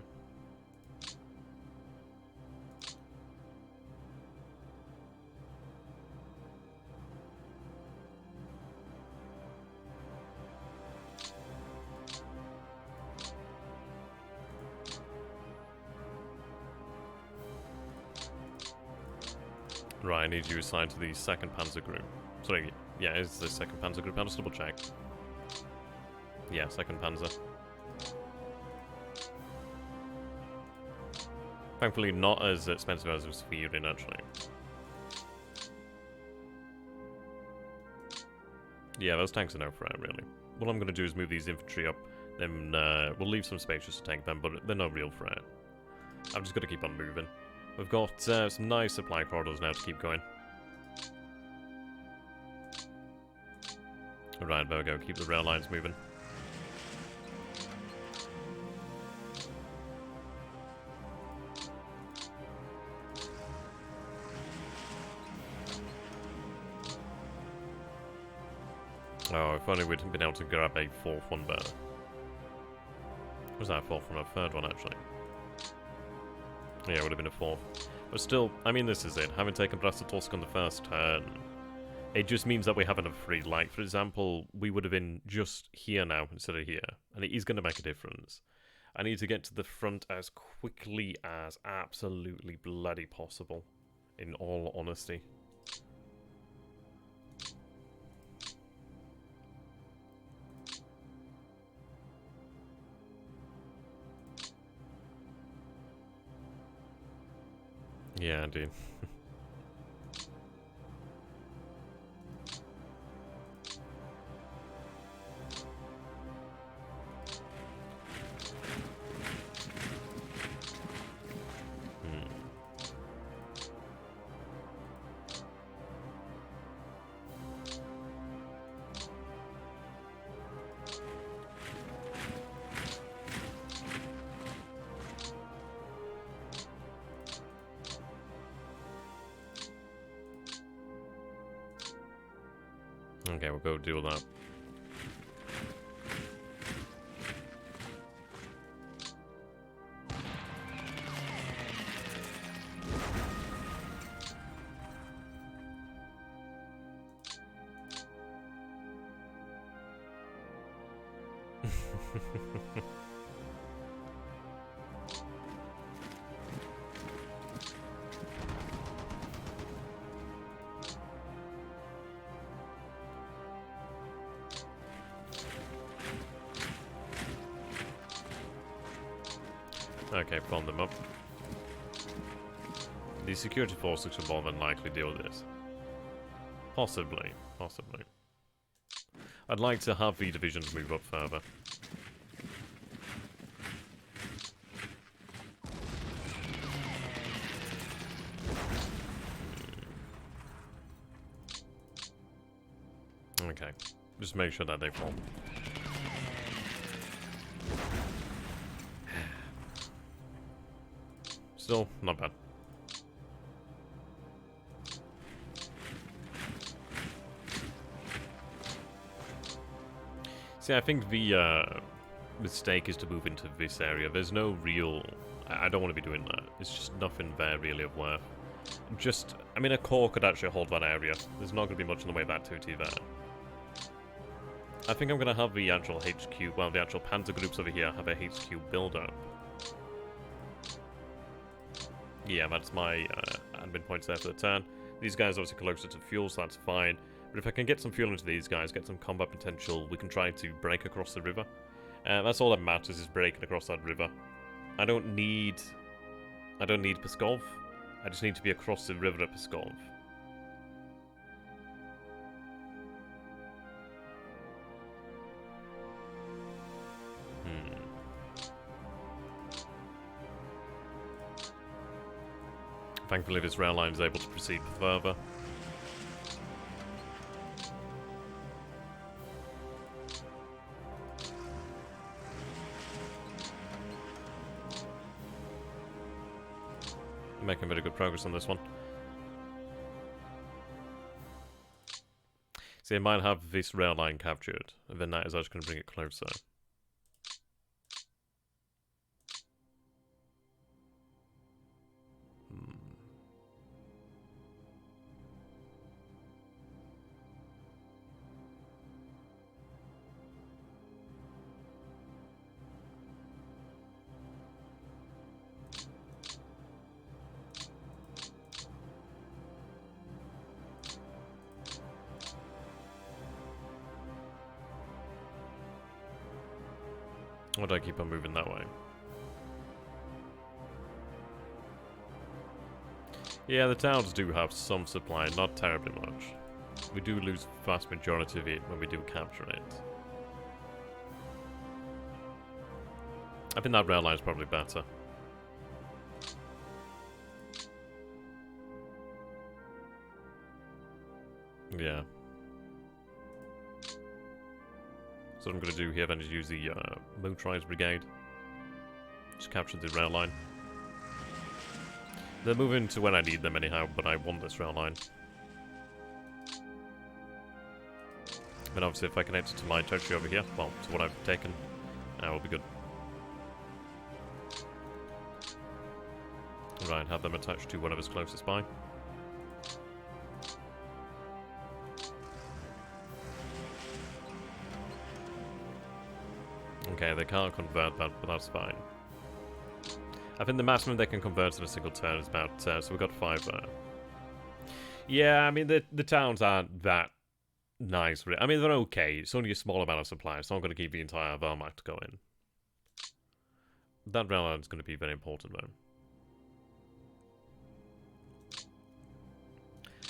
Right, I need you assigned to the 2nd Panzer Group. Sorry, yeah, it's the 2nd Panzer Group. I'll just double check. Yeah, 2nd Panzer. Thankfully, not as expensive as it was for Urine, actually. Yeah, those tanks are no threat, really. What I'm going to do is move these infantry up, then we'll leave some space just to tank them, but they're no real threat. I'm just going to keep on moving. We've got some nice supply corridors now to keep going. Right, there we go. Keep the rail lines moving. Oh, if only we'd been able to grab a 4th one better. Was that a 4th one or a 3rd one, actually? Yeah, it would have been a 4th. But still, I mean, this is it. Having taken brest-litovsk on the 1st turn, it just means that we have enough free. Like, for example, we would have been just here now instead of here. And it is going to make a difference. I need to get to the front as quickly as absolutely bloody possible. In all honesty. Yeah, indeed. Okay, we'll go deal with that. Okay, phone them up. The security forces should more than likely deal with this. Possibly. Possibly. I'd like to have the divisions move up further. Okay. Just make sure that they fall. Still, not bad. See, I think the mistake is to move into this area. There's no real... I don't want to be doing that. It's just nothing there really of worth. Just... I mean, a corps could actually hold that area. There's not going to be much in the way of activity there. I think I'm going to have the actual HQ... Well, the actual panzer groups over here have a HQ build-up. Yeah, that's my admin points there for the turn. These guys are obviously closer to fuel, so that's fine. But if I can get some fuel into these guys, get some combat potential, we can try to break across the river. That's all that matters, is breaking across that river. I don't need Pskov. I just need to be across the river at Pskov. Thankfully, this rail line is able to proceed further. Making very good progress on this one. See, I might have this rail line captured, and then that is actually going to bring it closer. Why do I keep on moving that way? Yeah, the towns do have some supply, not terribly much. We do lose the vast majority of it when we do capture it. I think that rail line is probably better. Yeah. So what I'm going to do here then is use the motorized brigade. Just capture the rail line. They're moving to when I need them anyhow, but I want this rail line. And obviously if I connect it to my territory over here, well, to what I've taken, that will be good. Right, have them attached to whatever's closest by. Okay, they can't convert that, but that's fine. I think the maximum they can convert in a single turn is about, so we've got 5 there. Yeah, I mean, the towns aren't that nice. I mean, they're okay. It's only a small amount of supply. It's not going to keep the entire Wehrmacht going. That rail line is going to be very important, though.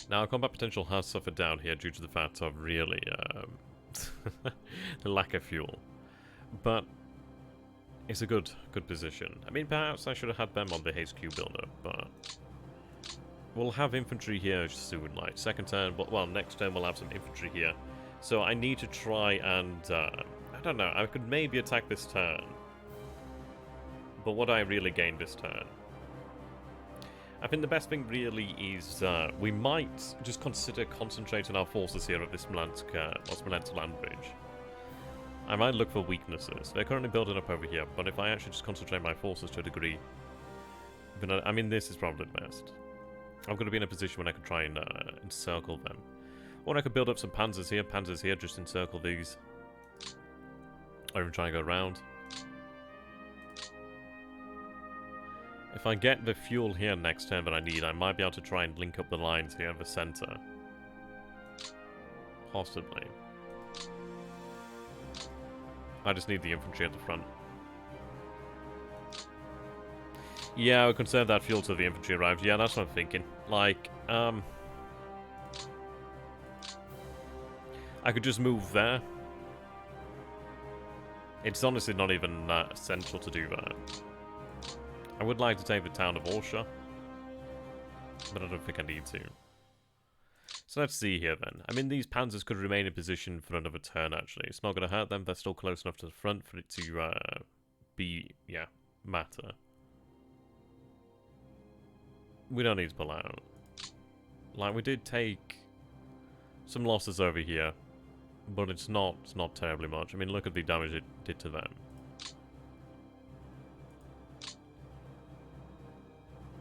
Now, our combat potential has suffered down here due to the fact of really, the lack of fuel. But it's a good position. I mean, perhaps I should have had them on the HQ builder, but we'll have infantry here soon, like second turn, but well, next turn we'll have some infantry here. So I need to try and, I don't know, I could maybe attack this turn. But what do I really gain this turn? I think the best thing really is we might just consider concentrating our forces here at this Smolensk land bridge. I might look for weaknesses. They're currently building up over here, but if I actually just concentrate my forces to a degree, then I mean, this is probably the best. I'm going to be in a position when I can try and encircle them. Or I could build up some panzers here, just encircle these. Or even try and go around. If I get the fuel here next turn that I need, I might be able to try and link up the lines here in the center. Possibly. I just need the infantry at the front. Yeah, I would conserve that fuel till the infantry arrives. Yeah, that's what I'm thinking. Like, I could just move there. It's honestly not even essential to do that. I would like to take the town of Orsha, but I don't think I need to. So let's see here then. I mean, these panzers could remain in position for another turn, actually. It's not going to hurt them. They're still close enough to the front for it to be, yeah, matter. We don't need to pull out. Like, we did take some losses over here, but it's not terribly much. I mean, look at the damage it did to them.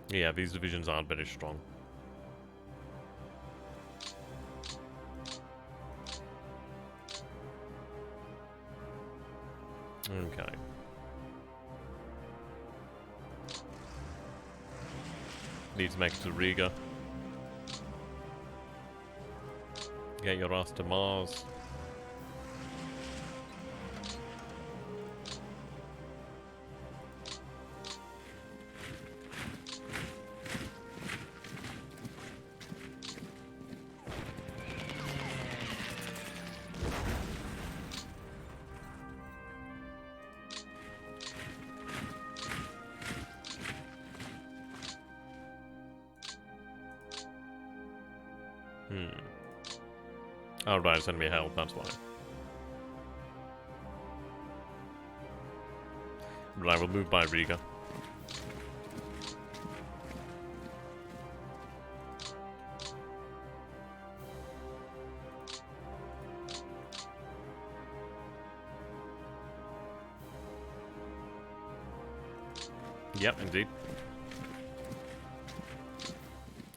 Yeah, these divisions aren't very strong. Okay. Need to make it to Riga. Get your ass to Mars. Oh right, it's enemy help, that's why. Right, we'll move by Riga. Yep, indeed.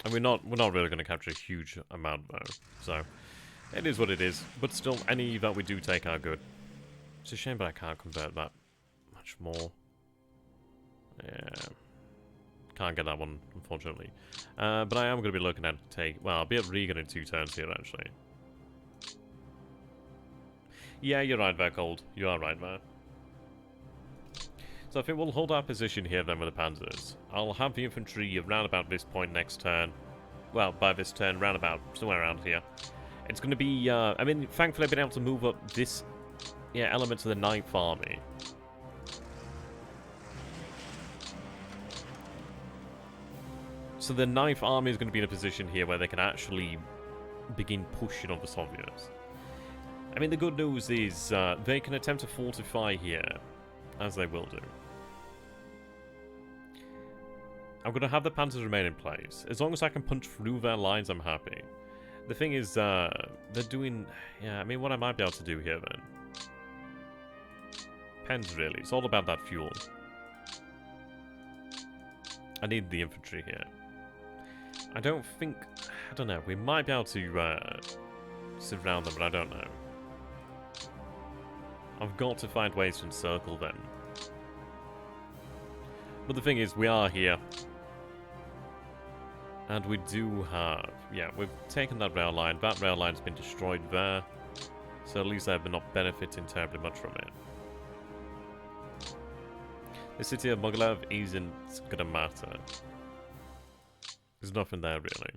And we're not really going to capture a huge amount though, so it is what it is. But still, any that we do take are good. It's a shame, but I can't convert that much more. Yeah, can't get that one unfortunately. But I am going to be looking at well, I'll be at Regan in 2 turns here actually. Yeah, you're right there, Cold. You are right there. So I think we'll hold our position here then with the panzers. I'll have the infantry around about this point next turn. Well, by this turn, round about, somewhere around here. It's going to be, I mean, thankfully I've been able to move up this, element of the 9th Army. So the 9th Army is going to be in a position here where they can actually begin pushing on the Soviets. I mean, the good news is they can attempt to fortify here, as they will do. I'm going to have the panzers remain in place. As long as I can punch through their lines, I'm happy. The thing is, they're doing... Yeah, I mean, what I might be able to do here, then. Depends, really. It's all about that fuel. I need the infantry here. I don't think... I don't know. We might be able to sit around them, but I don't know. I've got to find ways to encircle them. But the thing is, we are here. And we do have... Yeah, we've taken that rail line. That rail line's been destroyed there. So at least I've not benefiting terribly much from it. The city of Mogilev isn't gonna matter. There's nothing there, really.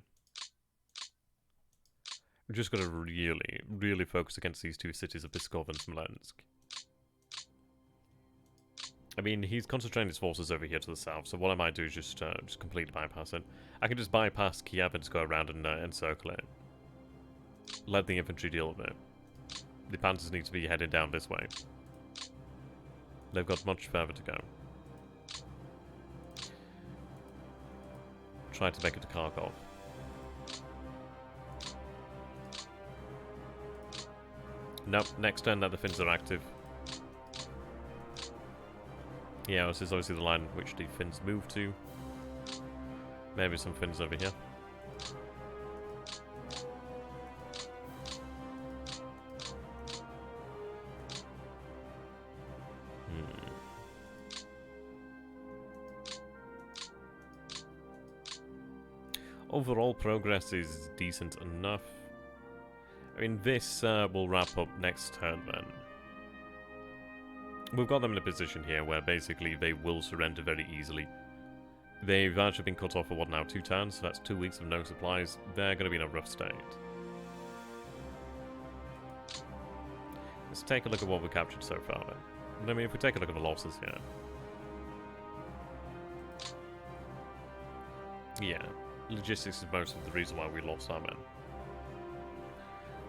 We're just gonna really, really focus against these 2 cities of Pskov and Smolensk. I mean, he's concentrating his forces over here to the south, so what I might do is just completely bypass it. I can just bypass Kiev and just go around and encircle it. Let the infantry deal with it. The panzers need to be heading down this way. They've got much further to go. Try to make it to Kharkov. Nope, next turn that the Finns are active. Yeah, this is obviously the line which the Finns move to. Maybe some Finns over here. Overall progress is decent enough. I mean, this will wrap up next turn then. We've got them in a position here where basically they will surrender very easily. They've actually been cut off for what now, 2 turns, so that's 2 weeks of no supplies. They're going to be in a rough state. Let's take a look at what we captured so far then. I mean, if we take a look at the losses here. Yeah, logistics is most of the reason why we lost our men.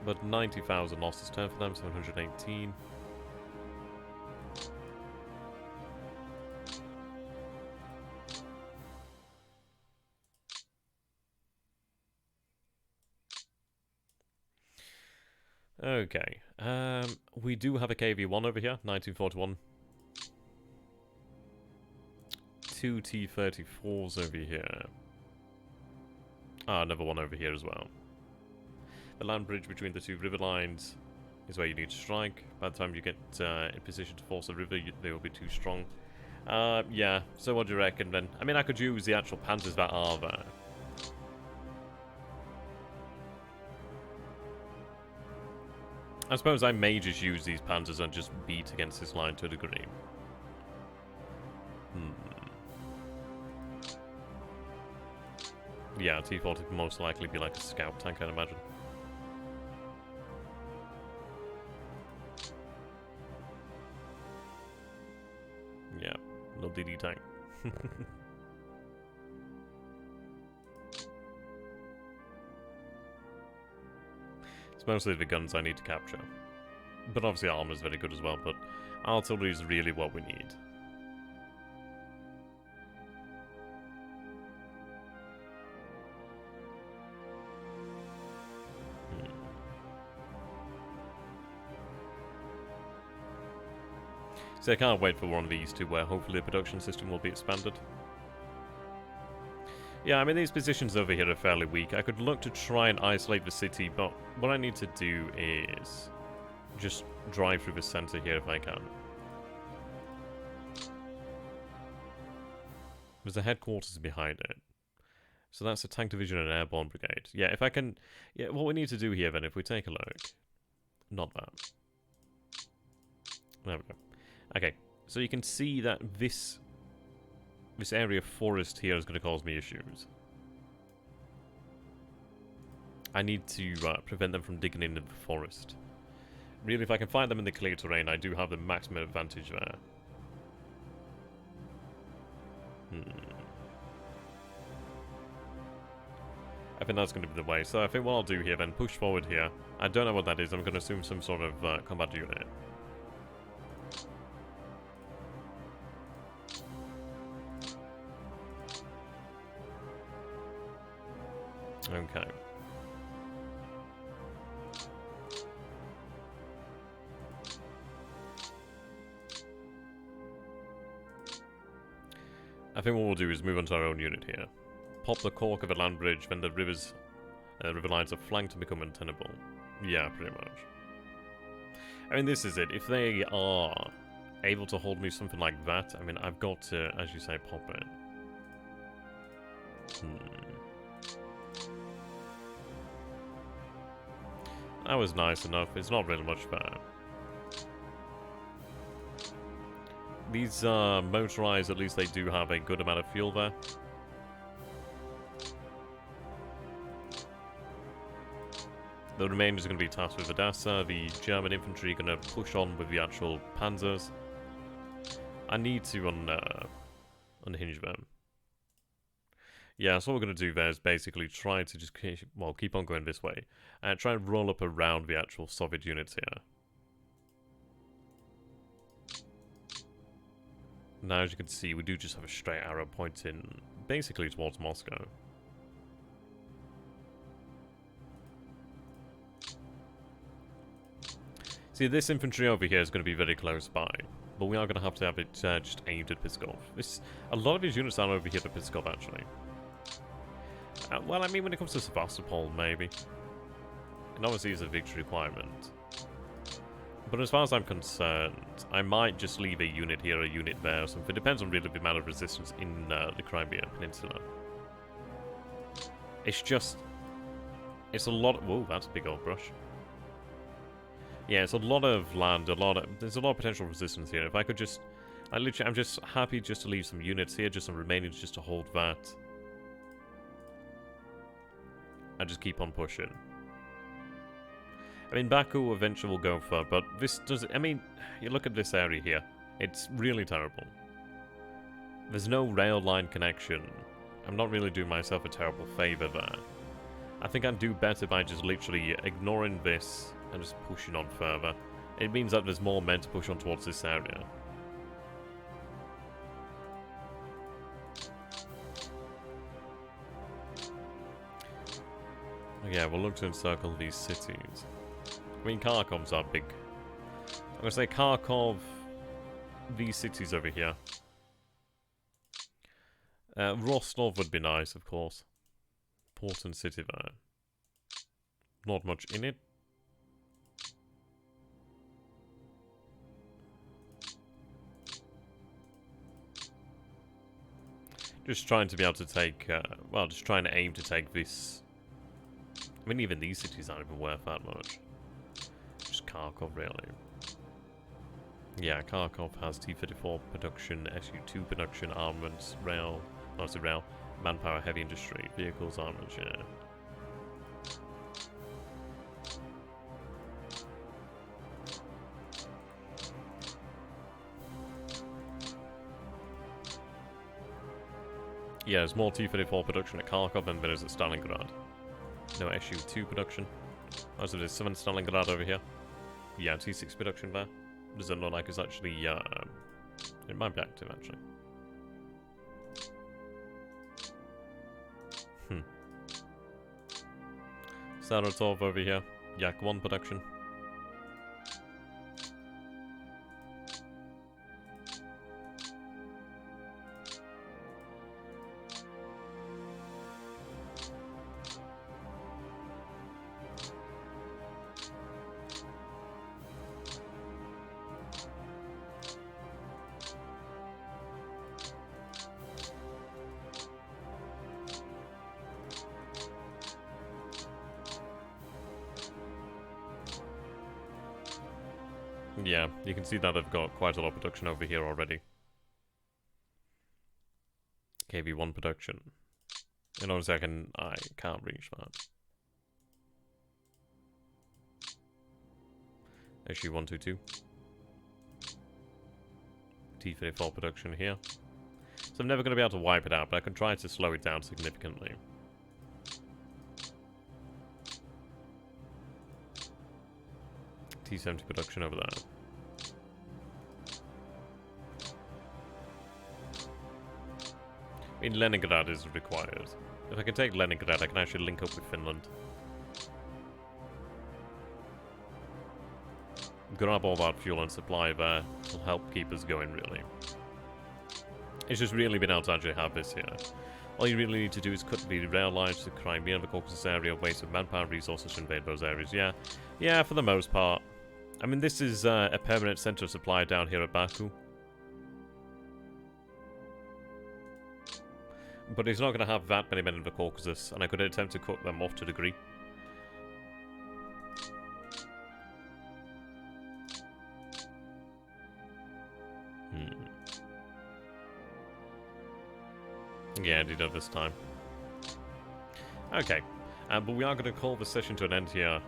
But 90,000 losses turn for them, 718. Okay, we do have a KV-1 over here, 1941. 2 T-34s over here. Ah, another one over here as well. The land bridge between the 2 river lines is where you need to strike. By the time you get in position to force a river, they will be too strong. Yeah, so what do you reckon then? I mean, I could use the actual panzers that are there. I suppose I may just use these panzers and just beat against this line to a degree. Yeah, T-40 would most likely be like a scout tank, I'd imagine. Yeah, little DD tank. It's mostly the guns I need to capture. But obviously armor is very good as well, but artillery is really what we need. So I can't wait for one of these to where hopefully the production system will be expanded. Yeah, I mean, these positions over here are fairly weak. I could look to try and isolate the city, but what I need to do is just drive through the center here if I can. There's a headquarters behind it. So that's a tank division and airborne brigade. Yeah, if I can... Yeah, what we need to do here then, if we take a look... Not that. There we go. Okay, so you can see that this area of forest here is going to cause me issues. I need to prevent them from digging into the forest. Really, if I can find them in the clear terrain, I do have the maximum advantage there. I think that's going to be the way. So I think what I'll do here then, push forward here. I don't know what that is. I'm going to assume some sort of combat unit. Okay. I think what we'll do is move on to our own unit here. Pop the cork of a land bridge, then the river lines are flanked and become untenable. Yeah, pretty much. I mean, this is it. If they are able to hold me something like that, I mean, I've got to, as you say, pop it. That was nice enough. It's not really much better. These motorized, at least they do have a good amount of fuel there. The remainders are going to be tasked with Odessa. The German infantry are going to push on with the actual panzers. I need to unhinge them. Yeah, so what we're going to do there is basically try to just keep on going this way. And try and roll up around the actual Soviet units here. Now, as you can see, we do just have a straight arrow pointing basically towards Moscow. See, this infantry over here is going to be very close by, but we are going to have it just aimed at Pskov. A lot of these units are over here at Pskov, actually. Well, I mean, when it comes to Sevastopol, maybe. And obviously, it's a victory requirement. But as far as I'm concerned, I might just leave a unit here, a unit there, or something. It depends on really the amount of resistance in the Crimea Peninsula. It's a lot of... Whoa, that's a big old brush. Yeah, it's a lot of land, there's a lot of potential resistance here. If I could just... I'm just happy just to leave some units here, just some remainings just to hold that. And just keep on pushing. I mean, Baku eventually will go for, but this does... I mean, you look at this area here. It's really terrible. There's no rail line connection. I'm not really doing myself a terrible favour there. I think I'd do better by just literally ignoring this and just pushing on further. It means that there's more men to push on towards this area. Yeah, we'll look to encircle these cities. I mean, Kharkov's our big... I'm going to say Kharkov, these cities over here. Rostov would be nice, of course. Important city there. Not much in it. Just trying to be able to take, well, just trying to aim to take this. I mean, even these cities aren't even worth that much. Just Kharkov, really. Yeah, Kharkov has T-34 production, Su-2 production, armaments, rail, mostly rail, manpower, heavy industry, vehicles, armaments, yeah. Yeah, there's more T-34 production at Kharkov than there is at Stalingrad. No Su-2 production. Also, there's 7 Stalingrad over here. Yeah, T-6 production there. Doesn't look like it's actually, it might be active, actually. Saratov over here. Yak-1 production. Yeah, you can see that I've got quite a lot of production over here already. KV1 production. In a second, I can't reach that. Issue 122. T34 production here. So I'm never going to be able to wipe it out, but I can try to slow it down significantly. T70 production over there. I mean, Leningrad is required. If I can take Leningrad, I can actually link up with Finland. Grab all that fuel and supply there. It'll help keep us going, really. It's just really been able to actually have this here. All you really need to do is cut the rail lines to the Crimea and the Caucasus area, waste of manpower and resources to invade those areas. Yeah, for the most part. I mean, this is a permanent center of supply down here at Baku. But it's not going to have that many men in the Caucasus, and I could attempt to cut them off to a degree. Yeah, I did it this time. Okay, but we are going to call the session to an end here,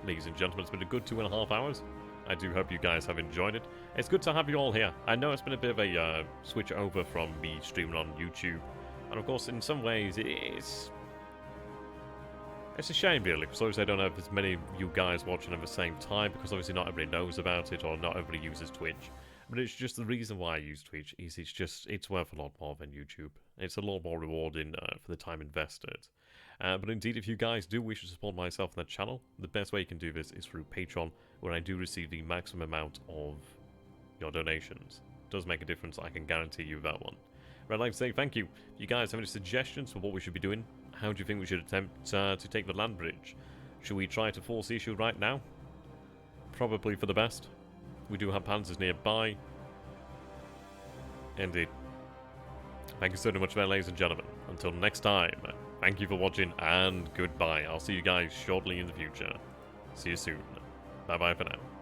ladies and gentlemen. It's been a good 2.5 hours. I do hope you guys have enjoyed it. It's good to have you all here. I know it's been a bit of a switch over from me streaming on YouTube. And of course, in some ways, it's a shame, really, because obviously I don't have as many of you guys watching at the same time, because obviously not everybody knows about it, or not everybody uses Twitch. But it's just the reason why I use Twitch is it's worth a lot more than YouTube. It's a lot more rewarding for the time invested. But indeed, if you guys do wish to support myself and the channel, the best way you can do this is through Patreon, where I do receive the maximum amount of your donations. It does make a difference, I can guarantee you that one. But I'd like to say thank you. If you guys have any suggestions for what we should be doing, how do you think we should attempt to take the land bridge? Should we try to force the issue right now? Probably for the best. We do have panzers nearby. Indeed. Thank you so much for that, ladies and gentlemen. Until next time, thank you for watching, and goodbye. I'll see you guys shortly in the future. See you soon. Bye-bye for now.